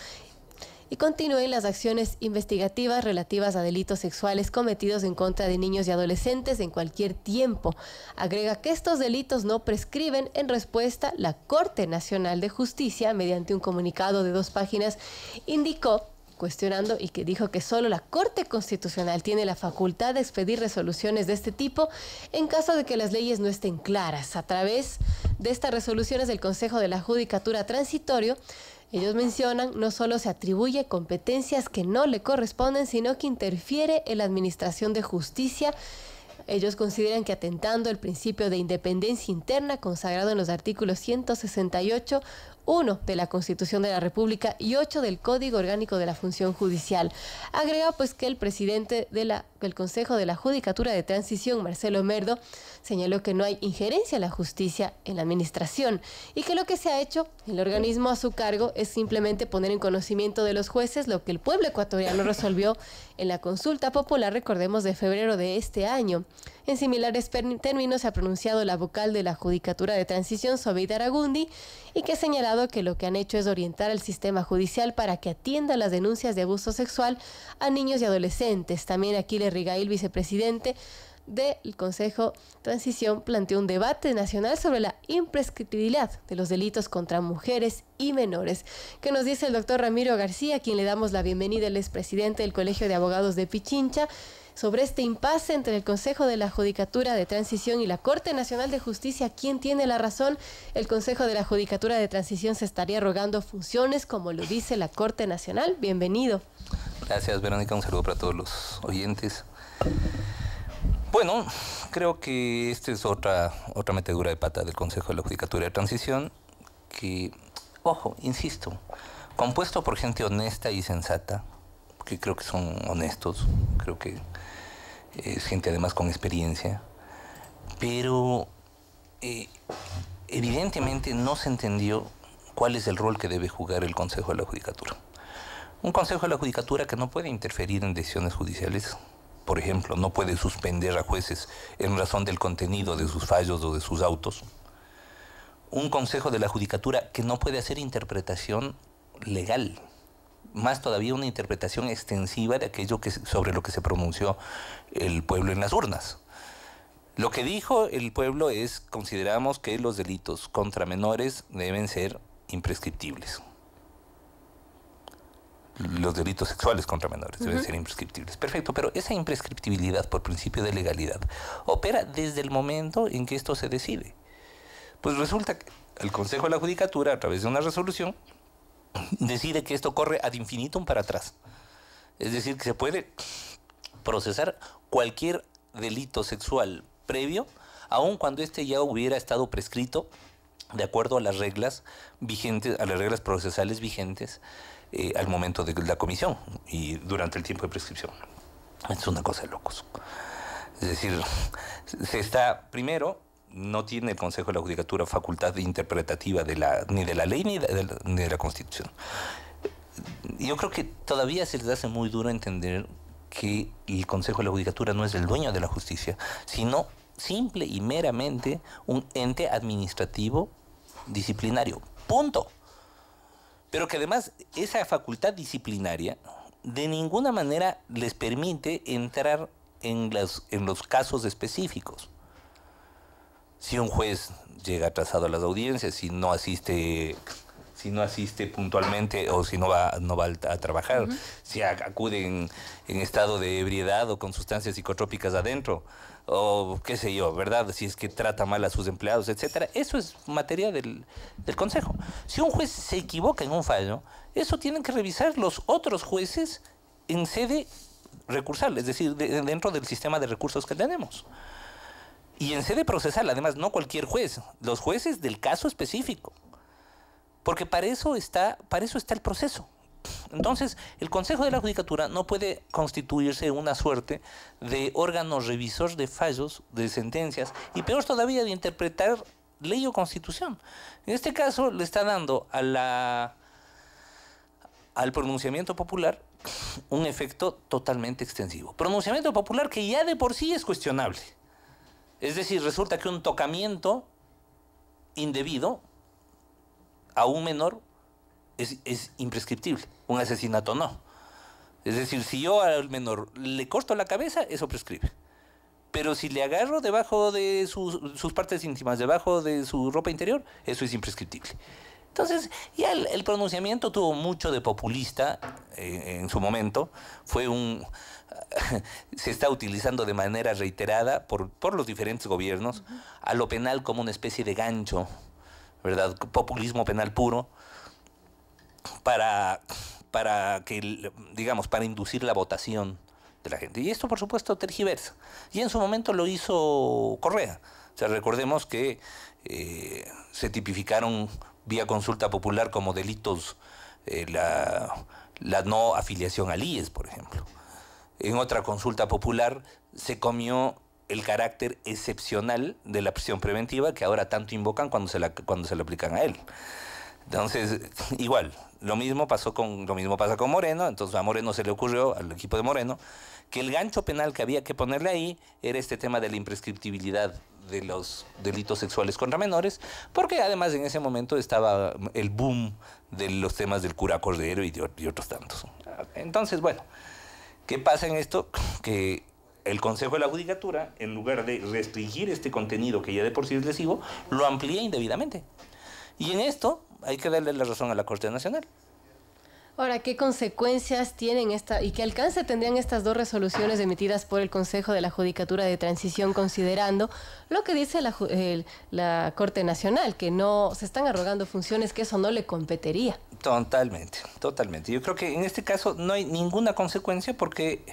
y continúen las acciones investigativas relativas a delitos sexuales cometidos en contra de niños y adolescentes en cualquier tiempo. Agrega que estos delitos no prescriben. En respuesta, la Corte Nacional de Justicia, mediante un comunicado de 2 páginas, indicó, cuestionando y que dijo que solo la Corte Constitucional tiene la facultad de expedir resoluciones de este tipo en caso de que las leyes no estén claras. A través de estas resoluciones del Consejo de la Judicatura Transitorio, ellos mencionan, no solo se atribuye competencias que no le corresponden, sino que interfiere en la administración de justicia. Ellos consideran que atentando el principio de independencia interna consagrado en los artículos 168, 1 de la Constitución de la República y 8 del Código Orgánico de la Función Judicial. Agrega pues que el presidente del Consejo de la Judicatura de Transición, Marcelo Merdo, señaló que no hay injerencia en la justicia en la administración y que lo que se ha hecho el organismo a su cargo es simplemente poner en conocimiento de los jueces lo que el pueblo ecuatoriano resolvió en la consulta popular, recordemos, de febrero de este año. En similares términos se ha pronunciado la vocal de la Judicatura de Transición, Sobeida Aragundi, y que ha señalado que lo que han hecho es orientar al sistema judicial para que atienda las denuncias de abuso sexual a niños y adolescentes. También Aquiles Rigail, vicepresidente del Consejo Transición, planteó un debate nacional sobre la imprescriptibilidad de los delitos contra mujeres y menores. ¿Qué nos dice el doctor Ramiro García, a quien le damos la bienvenida? Él es presidente del Colegio de Abogados de Pichincha, sobre este impasse entre el Consejo de la Judicatura de Transición y la Corte Nacional de Justicia? ¿Quién tiene la razón? El Consejo de la Judicatura de Transición se estaría rogando funciones, como lo dice la Corte Nacional. Bienvenido. Gracias, Verónica. Un saludo para todos los oyentes. Bueno, creo que esta es otra metedura de pata del Consejo de la Judicatura de Transición que, ojo, insisto, compuesto por gente honesta y sensata, que creo que son honestos, creo que es gente además con experiencia, pero evidentemente no se entendió cuál es el rol que debe jugar el Consejo de la Judicatura. Un Consejo de la Judicatura que no puede interferir en decisiones judiciales. Por ejemplo, no puede suspender a jueces en razón del contenido de sus fallos o de sus autos. Un Consejo de la Judicatura que no puede hacer interpretación legal. Más todavía una interpretación extensiva de aquello sobre lo que se pronunció el pueblo en las urnas. Lo que dijo el pueblo es: consideramos que los delitos contra menores deben ser imprescriptibles. Los delitos sexuales contra menores deben ser imprescriptibles. Perfecto, pero esa imprescriptibilidad por principio de legalidad opera desde el momento en que esto se decide. Pues resulta que el Consejo de la Judicatura, a través de una resolución, decide que esto corre ad infinitum para atrás. Es decir, que se puede procesar cualquier delito sexual previo, aun cuando este ya hubiera estado prescrito de acuerdo a las reglas vigentes, a las reglas procesales vigentes al momento de la comisión y durante el tiempo de prescripción. Es una cosa de locos. Es decir, se está primero no tiene el Consejo de la Judicatura facultad interpretativa ni de la ley ni de la Constitución. Yo creo que todavía se les hace muy duro entender que el Consejo de la Judicatura no es el dueño de la justicia, sino simple y meramente un ente administrativo disciplinario. Punto. Pero que además esa facultad disciplinaria de ninguna manera les permite entrar en los casos específicos. Si un juez llega atrasado a las audiencias, si no asiste puntualmente o si no va a trabajar, si acude en estado de ebriedad o con sustancias psicotrópicas adentro, o qué sé yo, ¿verdad? Si es que trata mal a sus empleados, etcétera. Eso es materia del Consejo. Si un juez se equivoca en un fallo, eso tienen que revisar los otros jueces en sede recursal, es decir, dentro del sistema de recursos que tenemos. Y en sede procesal, además, no cualquier juez, los jueces del caso específico. Porque para eso está el proceso. Entonces, el Consejo de la Judicatura no puede constituirse una suerte de órgano revisor de fallos, de sentencias, y peor todavía de interpretar ley o constitución. En este caso, le está dando al pronunciamiento popular un efecto totalmente extensivo. Pronunciamiento popular que ya de por sí es cuestionable. Es decir, resulta que un tocamiento indebido a un menor es imprescriptible, un asesinato no. Es decir, si yo al menor le corto la cabeza, eso prescribe. Pero si le agarro debajo de sus partes íntimas, debajo de su ropa interior, eso es imprescriptible. Entonces, ya el pronunciamiento tuvo mucho de populista en su momento. Se está utilizando de manera reiterada por los diferentes gobiernos a lo penal como una especie de gancho, ¿verdad? Populismo penal puro para inducir la votación de la gente. Y esto, por supuesto, tergiversa. Y en su momento lo hizo Correa. O sea, recordemos que se tipificaron vía consulta popular como delitos la no afiliación al IES, por ejemplo. En otra consulta popular se comió el carácter excepcional de la prisión preventiva que ahora tanto invocan cuando se la aplican a él. Entonces, igual, lo mismo pasa con Moreno. Entonces a Moreno se le ocurrió, al equipo de Moreno, que el gancho penal que había que ponerle ahí era este tema de la imprescriptibilidad de los delitos sexuales contra menores, porque además en ese momento estaba el boom de los temas del cura Cordero y otros tantos. Entonces, bueno, ¿qué pasa en esto? Que el Consejo de la Judicatura, en lugar de restringir este contenido que ya de por sí es lesivo, lo amplía indebidamente. Y en esto hay que darle la razón a la Corte Nacional. Ahora, ¿qué consecuencias tienen y qué alcance tendrían estas dos resoluciones emitidas por el Consejo de la Judicatura de Transición, considerando lo que dice la Corte Nacional, que no se están arrogando funciones que eso no le competiría? Totalmente. Yo creo que en este caso no hay ninguna consecuencia porque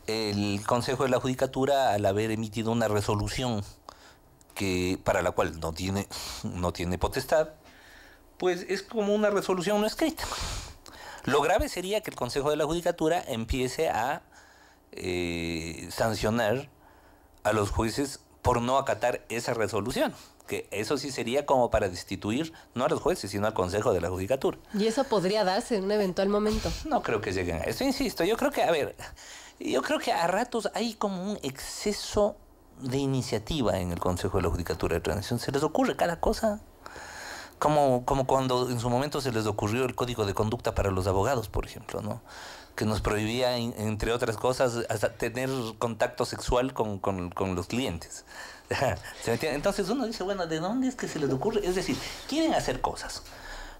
el Consejo de la Judicatura, al haber emitido una resolución para la cual no tiene potestad, pues es como una resolución no escrita. Lo grave sería que el Consejo de la Judicatura empiece a sancionar a los jueces por no acatar esa resolución, que eso sí sería como para destituir no a los jueces, sino al Consejo de la Judicatura. ¿Y eso podría darse en un eventual momento? No creo que lleguen a eso, insisto. Yo creo que a ratos hay como un exceso de iniciativa en el Consejo de la Judicatura de Transición. Se les ocurre cada cosa. Como cuando en su momento se les ocurrió el Código de Conducta para los abogados, por ejemplo, ¿no? Que nos prohibía, entre otras cosas, hasta tener contacto sexual con los clientes. ¿Se me entiende? Entonces uno dice, bueno, ¿de dónde es que se les ocurre? Es decir, quieren hacer cosas,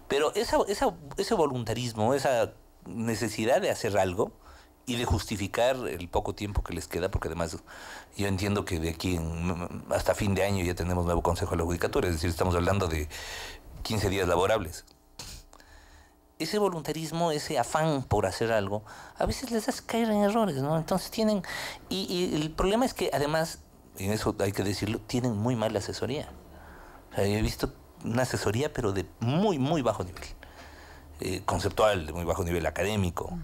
pero ese voluntarismo, esa necesidad de hacer algo y de justificar el poco tiempo que les queda, porque además yo entiendo que de aquí hasta fin de año ya tenemos nuevo Consejo de la Judicatura, es decir, estamos hablando de 15 días laborables. Ese voluntarismo, ese afán por hacer algo, a veces les hace caer en errores, ¿no? Entonces tienen... Y el problema es que además, en eso hay que decirlo, tienen muy mala asesoría. O sea, yo he visto una asesoría, pero de muy, muy bajo nivel. Conceptual, de muy bajo nivel académico.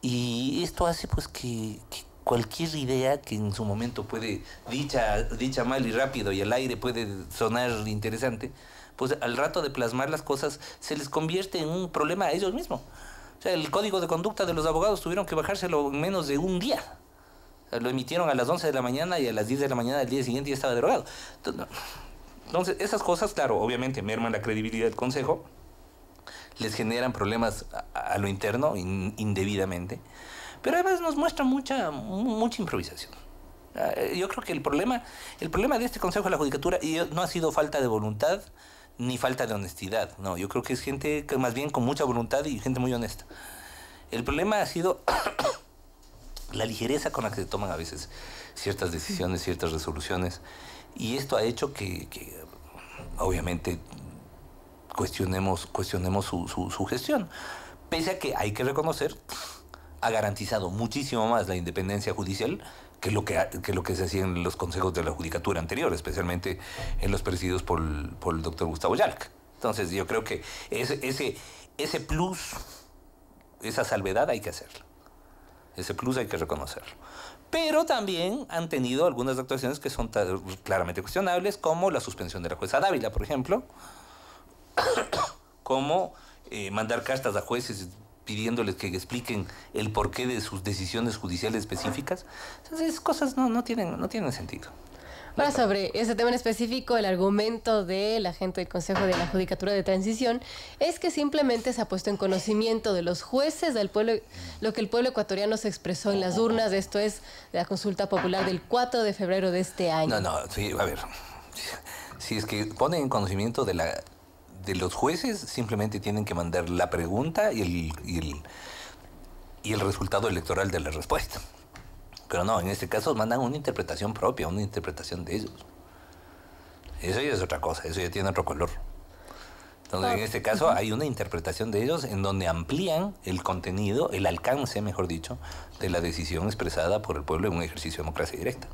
Y esto hace pues que cualquier idea que en su momento puede, dicha mal y rápido y al aire puede sonar interesante, pues al rato de plasmar las cosas se les convierte en un problema a ellos mismos. O sea, el código de conducta de los abogados tuvieron que bajárselo en menos de un día. O sea, lo emitieron a las 11 de la mañana y a las 10 de la mañana del día siguiente ya estaba derogado. Entonces, esas cosas, claro, obviamente merman la credibilidad del Consejo, les generan problemas a lo interno indebidamente, pero además nos muestra mucha improvisación. Yo creo que el problema de este Consejo de la Judicatura no ha sido falta de voluntad ni falta de honestidad. No, yo creo que es gente que más bien con mucha voluntad y gente muy honesta. El problema ha sido la ligereza con la que se toman a veces ciertas decisiones, ciertas resoluciones, y esto ha hecho que obviamente cuestionemos su gestión. Pese a que hay que reconocer, ha garantizado muchísimo más la independencia judicial que lo que se hacía en los consejos de la judicatura anterior, especialmente en los presididos por el doctor Gustavo Yalc. Entonces yo creo que ese plus, esa salvedad hay que hacerlo. Ese plus hay que reconocerlo. Pero también han tenido algunas actuaciones que son claramente cuestionables, como la suspensión de la jueza Dávila, por ejemplo, como mandar cartas a jueces pidiéndoles que expliquen el porqué de sus decisiones judiciales específicas. Entonces, esas cosas no tienen sentido. Ahora, sobre ese tema en específico, el argumento de la gente del Consejo de la Judicatura de Transición es que simplemente se ha puesto en conocimiento de los jueces del pueblo, lo que el pueblo ecuatoriano se expresó en las urnas. Esto es de la consulta popular del 4 de febrero de este año. Sí, a ver, si es que ponen en conocimiento de los jueces, simplemente tienen que mandar la pregunta y el resultado electoral de la respuesta. Pero no, en este caso mandan una interpretación propia, una interpretación de ellos. Eso ya es otra cosa, eso ya tiene otro color. Entonces, en este caso hay una interpretación de ellos en donde amplían el contenido, el alcance, mejor dicho, de la decisión expresada por el pueblo en un ejercicio de democracia directa.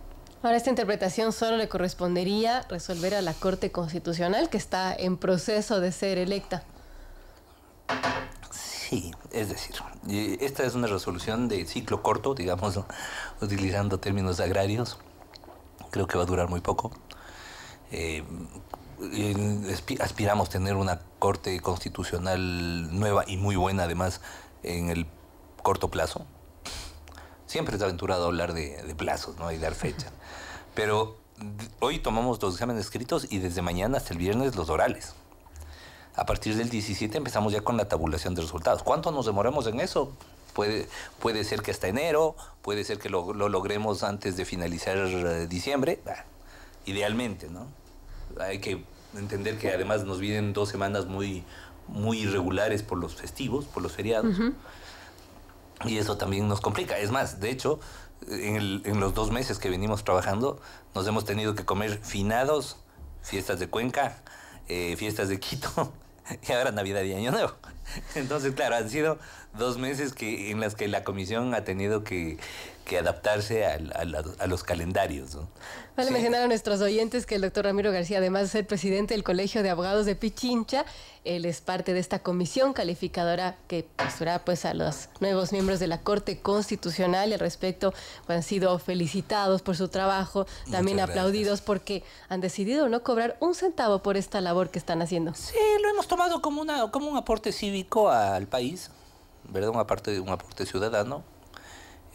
Ahora, esta interpretación solo le correspondería resolver a la Corte Constitucional, que está en proceso de ser electa. Sí, es decir, esta es una resolución de ciclo corto, digamos, utilizando términos agrarios. Creo que va a durar muy poco. Aspiramos tener una Corte Constitucional nueva y muy buena, además, en el corto plazo. Siempre es aventurado hablar de plazos, ¿no? Y dar fechas. Pero hoy tomamos los exámenes escritos y desde mañana hasta el viernes los orales. A partir del 17 empezamos ya con la tabulación de resultados. ¿Cuánto nos demoramos en eso? Puede ser que hasta enero, puede ser que lo logremos antes de finalizar diciembre. Idealmente, ¿no? Hay que entender que además nos vienen 2 semanas muy irregulares por los festivos, por los feriados. Y eso también nos complica. Es más, de hecho, en los 2 meses que venimos trabajando, nos hemos tenido que comer finados, fiestas de Cuenca, fiestas de Quito, y ahora Navidad y Año Nuevo. Entonces, claro, han sido 2 meses en las que la comisión ha tenido que adaptarse a los calendarios, ¿no? Vale mencionar a nuestros oyentes que el doctor Ramiro García, además de ser presidente del Colegio de Abogados de Pichincha, él es parte de esta comisión calificadora que postura pues a los nuevos miembros de la Corte Constitucional. Y al respecto han sido felicitados por su trabajo, también aplaudidos porque han decidido no cobrar un centavo por esta labor que están haciendo. Sí, lo hemos tomado como un aporte cívico al país, ¿verdad? Un aporte ciudadano.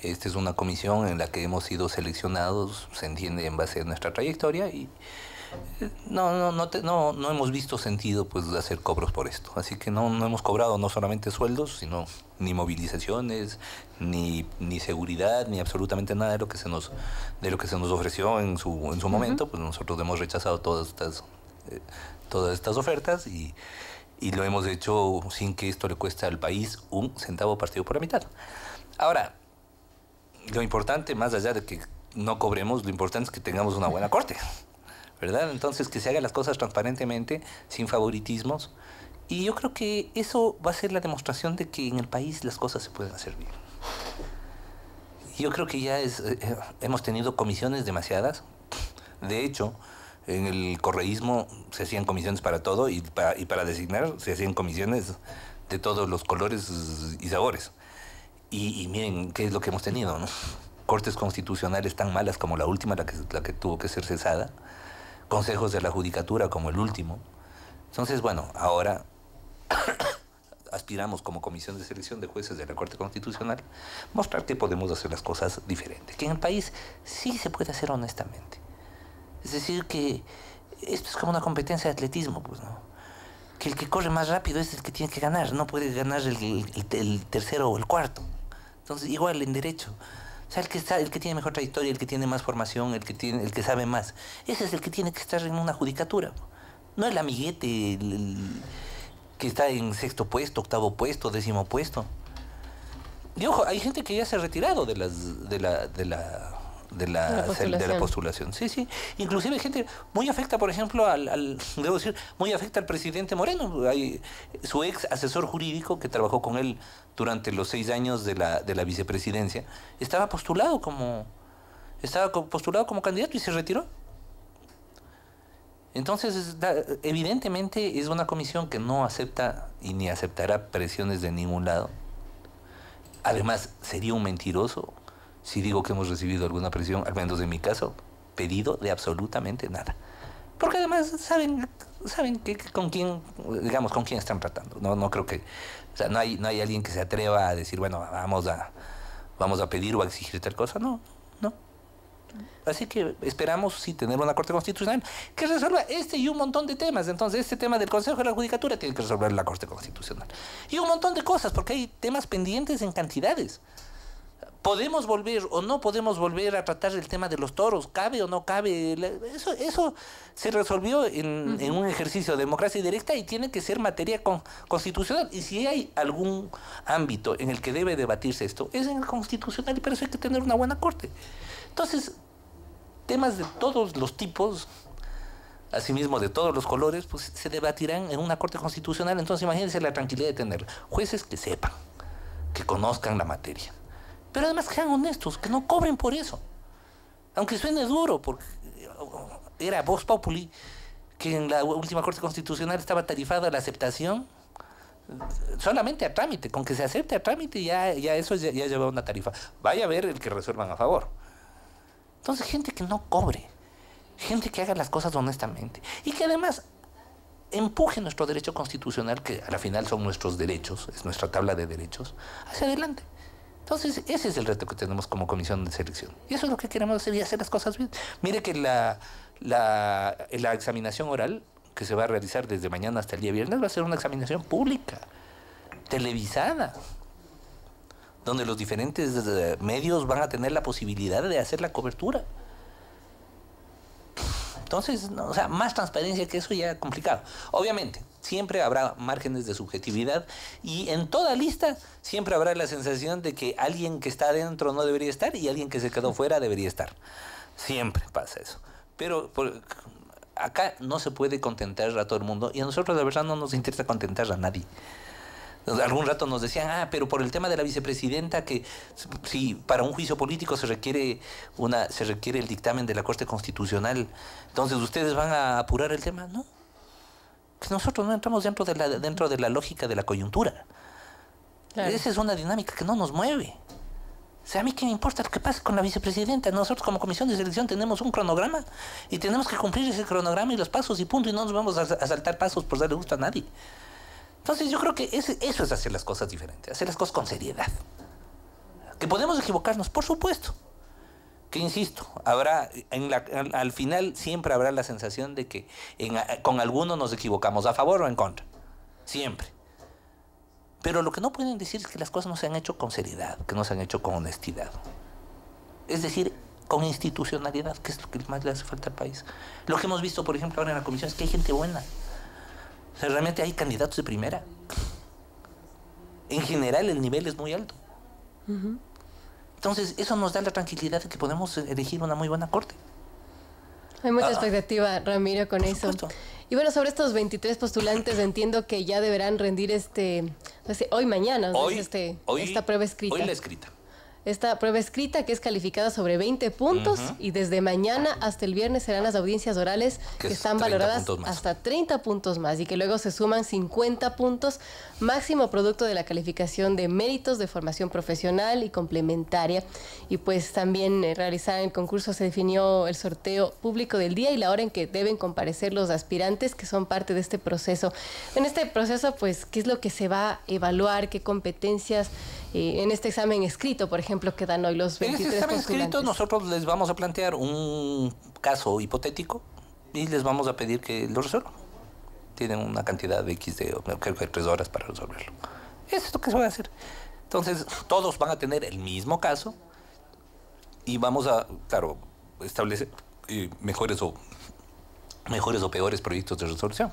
Esta es una comisión en la que hemos sido seleccionados, se entiende, en base a nuestra trayectoria, y no hemos visto sentido pues de hacer cobros por esto. Así que no hemos cobrado no solamente sueldos, sino ni movilizaciones, ni seguridad, ni absolutamente nada de lo que se nos ofreció en su momento. Pues nosotros hemos rechazado todas estas ofertas y lo hemos hecho sin que esto le cueste al país un centavo partido por la mitad. Ahora, lo importante, más allá de que no cobremos, lo importante es que tengamos una buena corte, ¿verdad? Entonces, que se hagan las cosas transparentemente, sin favoritismos. Y yo creo que eso va a ser la demostración de que en el país las cosas se pueden hacer bien. Yo creo que ya hemos tenido comisiones demasiadas. De hecho, en el correísmo se hacían comisiones para todo y para designar se hacían comisiones de todos los colores y sabores. Y miren qué es lo que hemos tenido, ¿no? cortes constitucionales tan malas como la última, la que tuvo que ser cesada, consejos de la judicatura como el último. Entonces, bueno, ahora aspiramos como Comisión de Selección de Jueces de la Corte Constitucional mostrar que podemos hacer las cosas diferentes, que en el país sí se puede hacer honestamente. Es decir, que esto es como una competencia de atletismo, pues, ¿no? Que el que corre más rápido es el que tiene que ganar, no puede ganar el tercero o el cuarto. Entonces, igual en derecho. O sea, el que tiene mejor trayectoria, el que tiene más formación, el que sabe más, ese es el que tiene que estar en una judicatura. No el amiguete, que está en 6º puesto, 8º puesto, 10º puesto. Y ojo, hay gente que ya se ha retirado de la postulación. Sí, sí. Inclusive gente muy afecta, por ejemplo, debo decir, muy afecta al presidente Moreno. Hay su ex asesor jurídico que trabajó con él durante los 6 años de la vicepresidencia, estaba postulado como candidato y se retiró. Entonces, evidentemente es una comisión que no acepta y ni aceptará presiones de ningún lado. Además, sería un mentiroso si digo que hemos recibido alguna presión, al menos en mi caso, pedido de absolutamente nada. Porque además saben que con quién están tratando. No creo que, o sea, no hay alguien que se atreva a decir, bueno, vamos a pedir o a exigir tal cosa. No. Así que esperamos sí tener una Corte Constitucional que resuelva este y un montón de temas. Entonces, este tema del Consejo de la Judicatura tiene que resolver la Corte Constitucional. Y un montón de cosas, porque hay temas pendientes en cantidades. ¿Podemos volver o no podemos volver a tratar el tema de los toros? ¿Cabe o no cabe? Eso se resolvió en un ejercicio de democracia directa y tiene que ser materia constitucional. Y si hay algún ámbito en el que debe debatirse esto, es en el constitucional, y para eso hay que tener una buena corte. Entonces, temas de todos los tipos, asimismo de todos los colores, pues se debatirán en una corte constitucional. Entonces, imagínense la tranquilidad de tener jueces que sepan, que conozcan la materia. Pero además que sean honestos, que no cobren por eso. Aunque suene duro, porque era Vox Populi, que en la última Corte Constitucional estaba tarifada la aceptación solamente a trámite. Con que se acepte a trámite, ya eso ya lleva una tarifa. Vaya a ver el que resuelvan a favor. Entonces, gente que no cobre, gente que haga las cosas honestamente y que además empuje nuestro derecho constitucional, que a la final son nuestros derechos, es nuestra tabla de derechos, hacia adelante. Entonces, ese es el reto que tenemos como Comisión de Selección. Y eso es lo que queremos hacer, y hacer las cosas bien. Mire que la examinación oral que se va a realizar desde mañana hasta el día viernes va a ser una examinación pública, televisada, donde los diferentes medios van a tener la posibilidad de hacer la cobertura. Entonces, no, o sea, más transparencia que eso ya es complicado. Obviamente, siempre habrá márgenes de subjetividad y en toda lista siempre habrá la sensación de que alguien que está adentro no debería estar y alguien que se quedó fuera debería estar. Siempre pasa eso. Pero acá no se puede contentar a todo el mundo y a nosotros de verdad no nos interesa contentar a nadie. Algún rato nos decían, pero por el tema de la vicepresidenta, que si para un juicio político se requiere el dictamen de la Corte Constitucional, entonces ustedes van a apurar el tema. No, que nosotros no entramos dentro de la lógica de la coyuntura. Claro. Esa es una dinámica que no nos mueve. O sea, a mí qué me importa lo que pase con la vicepresidenta. Nosotros como Comisión de Selección tenemos un cronograma y tenemos que cumplir ese cronograma y los pasos y punto, y no nos vamos a saltar pasos por darle gusto a nadie. Entonces yo creo que eso es hacer las cosas diferentes, hacer las cosas con seriedad. ¿Que podemos equivocarnos? Por supuesto. Que insisto, habrá al final siempre habrá la sensación de que con alguno nos equivocamos, a favor o en contra. Siempre. Pero lo que no pueden decir es que las cosas no se han hecho con seriedad, que no se han hecho con honestidad. Es decir, con institucionalidad, que es lo que más le hace falta al país. Lo que hemos visto, por ejemplo, ahora en la comisión es que hay gente buena. O sea, realmente hay candidatos de primera. En general el nivel es muy alto. Entonces eso nos da la tranquilidad de que podemos elegir una muy buena corte. Hay mucha expectativa, Ramiro, con eso. Y bueno, sobre estos 23 postulantes entiendo que ya deberán rendir hoy mañana, esta prueba escrita. Hoy la escrita. esta prueba escrita que es calificada sobre 20 puntos y desde mañana hasta el viernes serán las audiencias orales que están valoradas hasta 30 puntos más y que luego se suman 50 puntos máximo producto de la calificación de méritos de formación profesional y complementaria. Y pues también realizar el concurso se definió el sorteo público del día y la hora en que deben comparecer los aspirantes que son parte de este proceso. En este proceso, pues, ¿qué es lo que se va a evaluar? ¿Qué competencias en este examen escrito, por ejemplo, que dan hoy los 23 En este examen postulantes? escrito nosotros les vamos a plantear un caso hipotético y les vamos a pedir que lo resuelvan. Tienen una cantidad de X de, creo que 3 horas para resolverlo. Eso es lo que se va a hacer. Entonces, todos van a tener el mismo caso y vamos a, claro, establecer mejores o peores proyectos de resolución.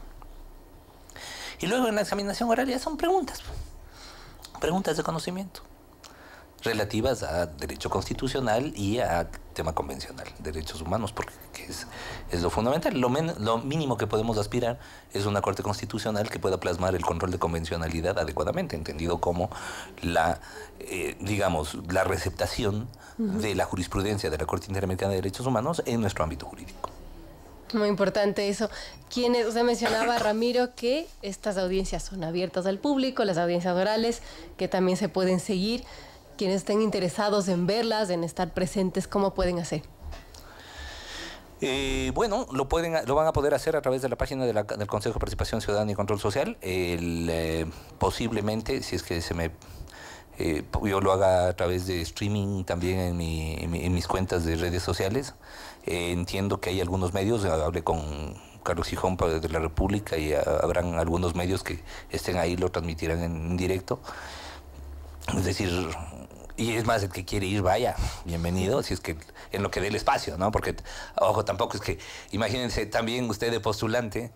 Y luego en la examinación oral ya son preguntas de conocimiento relativas a derecho constitucional y a tema convencional, derechos humanos, porque es lo fundamental. Lo mínimo que podemos aspirar es una Corte Constitucional que pueda plasmar el control de convencionalidad adecuadamente, entendido como la receptación de la jurisprudencia de la Corte Interamericana de Derechos Humanos en nuestro ámbito jurídico. Muy importante eso. Usted mencionaba, Ramiro, que estas audiencias son abiertas al público, las audiencias orales, que también se pueden seguir. Quienes estén interesados en verlas, en estar presentes, ¿cómo pueden hacer? Bueno, lo van a poder hacer a través de la página del Consejo de Participación Ciudadana y Control Social. Posiblemente, si es que yo lo haga a través de streaming también en mis cuentas de redes sociales. Entiendo que hay algunos medios, hablé con Carlos Gijón de la República y habrán algunos medios que estén ahí, lo transmitirán en directo. Es decir, y es más, el que quiere ir, vaya, bienvenido, si es que en lo que dé el espacio, ¿no? Porque, ojo, tampoco es que, imagínense también usted de postulante,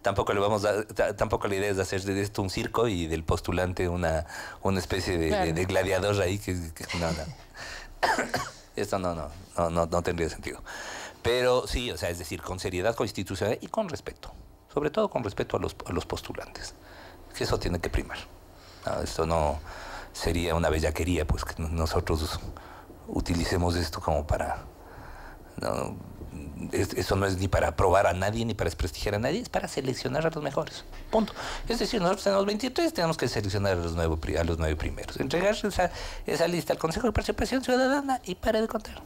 tampoco la idea es hacer de esto un circo y del postulante una especie de gladiador ahí que no. Esto no tendría sentido. Pero sí, o sea, es decir, con seriedad constitucional y con respeto, sobre todo con respeto a los postulantes, que eso tiene que primar. No, esto no sería una bellaquería, pues que nosotros utilicemos esto como para... No, eso no es ni para probar a nadie ni para desprestigiar a nadie, es para seleccionar a los mejores. Punto. Es decir, nosotros tenemos 23, tenemos que seleccionar a los 9 primeros. Entregar esa lista al Consejo de Participación Ciudadana y para de contar.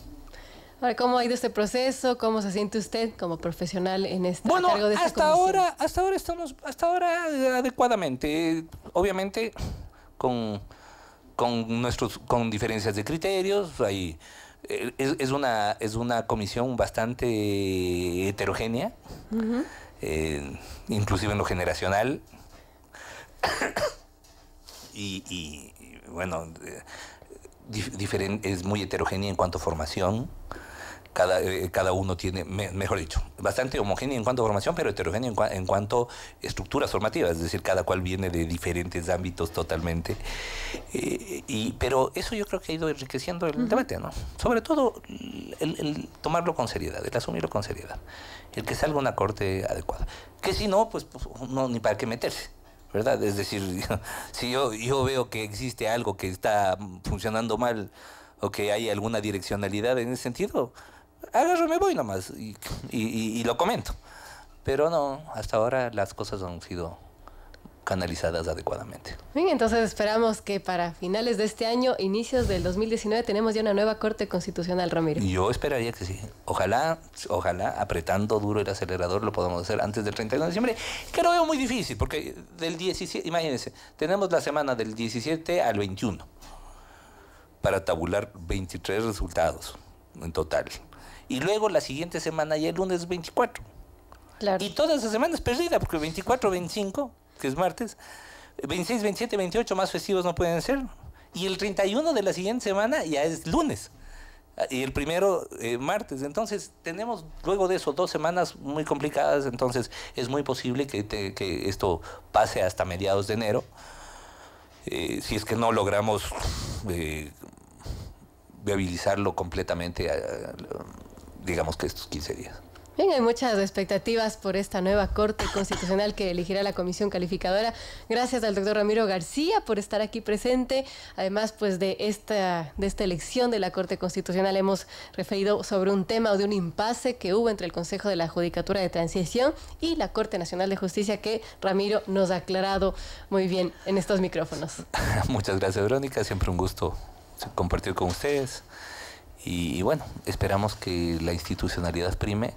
Ahora, ¿cómo ha ido este proceso? ¿Cómo se siente usted como profesional en a cargo de esta comisión? Hasta ahora adecuadamente. Obviamente con diferencias de criterios. Es una comisión bastante heterogénea, inclusive en lo generacional. y bueno, es muy heterogénea en cuanto a formación. Cada uno tiene, mejor dicho, bastante homogénea en cuanto a formación, pero heterogénea en cuanto a estructuras formativas, es decir, cada cual viene de diferentes ámbitos totalmente. Pero eso yo creo que ha ido enriqueciendo el debate, ¿no? Sobre todo el tomarlo con seriedad, el asumirlo con seriedad, el que salga una corte adecuada. Que si no, pues no, ni para qué meterse, ¿verdad? Es decir, si yo veo que existe algo que está funcionando mal o que hay alguna direccionalidad en ese sentido, agarro, me voy nomás y lo comento. Pero no, hasta ahora las cosas han sido canalizadas adecuadamente. Bien, entonces esperamos que para finales de este año, inicios del 2019, tenemos ya una nueva Corte Constitucional, Ramiro. Yo esperaría que sí. Ojalá, apretando duro el acelerador, lo podamos hacer antes del 31 de diciembre, que lo veo muy difícil, porque del 17, imagínense, tenemos la semana del 17 al 21 para tabular 23 resultados en total. Y luego la siguiente semana ya el lunes 24. Claro. Y toda esa semana es perdida, porque 24, 25, que es martes, 26, 27, 28 más festivos no pueden ser. Y el 31 de la siguiente semana ya es lunes. Y el primero, martes. Entonces, tenemos luego de eso 2 semanas muy complicadas. Entonces, es muy posible que esto pase hasta mediados de enero. Si es que no logramos viabilizarlo completamente, digamos que estos 15 días. Bien, hay muchas expectativas por esta nueva Corte Constitucional que elegirá la Comisión Calificadora. Gracias al doctor Ramiro García por estar aquí presente. Además, pues de esta elección de la Corte Constitucional hemos referido sobre un tema o de un impasse que hubo entre el Consejo de la Judicatura de Transición y la Corte Nacional de Justicia, que Ramiro nos ha aclarado muy bien en estos micrófonos. Muchas gracias, Verónica. Siempre un gusto compartir con ustedes. Y bueno, esperamos que la institucionalidad prime.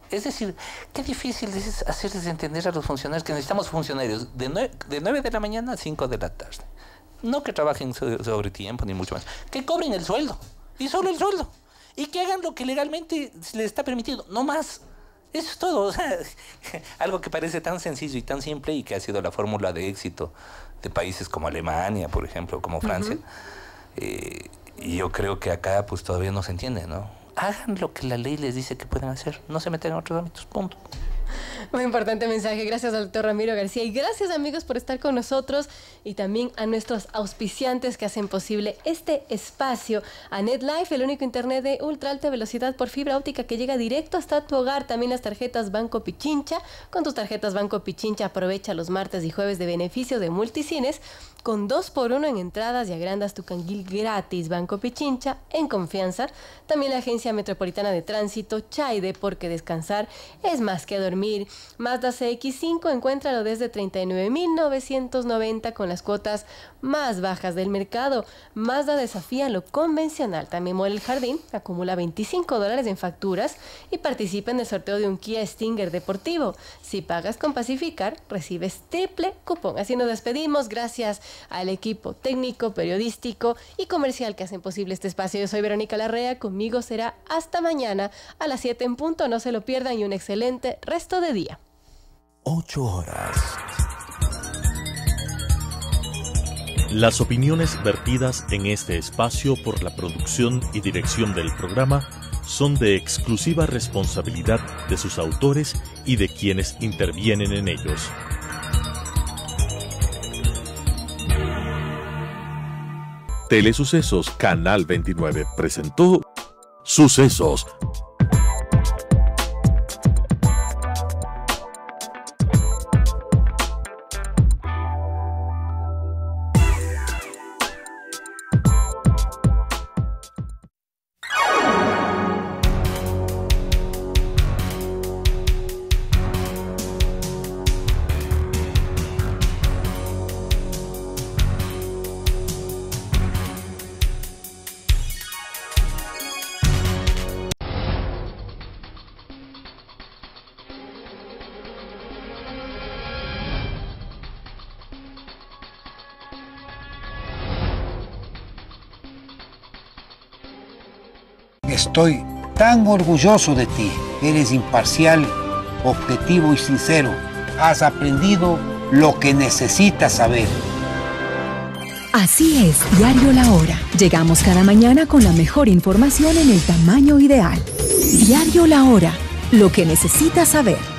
Es decir, qué difícil es hacerles entender a los funcionarios que necesitamos funcionarios de 9 de la mañana a 5 de la tarde. No que trabajen sobre tiempo, ni mucho más. Que cobren el sueldo, y solo el sueldo. Y que hagan lo que legalmente les está permitido, no más. Eso es todo. O sea, algo que parece tan sencillo y tan simple y que ha sido la fórmula de éxito de países como Alemania, por ejemplo, como Francia. Y yo creo que acá pues todavía no se entiende, ¿no? Hagan lo que la ley les dice que pueden hacer, no se meten en otros ámbitos, punto. Muy importante mensaje. Gracias al doctor Ramiro García y gracias, amigos, por estar con nosotros, y también a nuestros auspiciantes que hacen posible este espacio. A NetLife, el único internet de ultra alta velocidad por fibra óptica que llega directo hasta tu hogar. También las tarjetas Banco Pichincha. Con tus tarjetas Banco Pichincha aprovecha los martes y jueves de beneficio de Multicines con 2x1 en entradas y agrandas tu canguil gratis. Banco Pichincha, en confianza. También la Agencia Metropolitana de Tránsito, Chaide, porque descansar es más que dormir. Mazda CX-5, encuéntralo desde 39.990 con las cuotas más bajas del mercado. Mazda desafía lo convencional. También Mall El Jardín acumula $25 en facturas y participa en el sorteo de un Kia Stinger deportivo. Si pagas con Pacificar, recibes triple cupón. Así nos despedimos. Gracias al equipo técnico, periodístico y comercial que hacen posible este espacio. Yo soy Verónica Larrea, conmigo será hasta mañana a las 7 en punto, no se lo pierdan y un excelente resto de día. 8 horas. Las opiniones vertidas en este espacio por la producción y dirección del programa son de exclusiva responsabilidad de sus autores y de quienes intervienen en ellos. Telesucesos Canal 29 presentó Sucesos. Estoy tan orgulloso de ti. Eres imparcial, objetivo y sincero. Has aprendido lo que necesitas saber. Así es, Diario La Hora. Llegamos cada mañana con la mejor información en el tamaño ideal. Diario La Hora, lo que necesitas saber.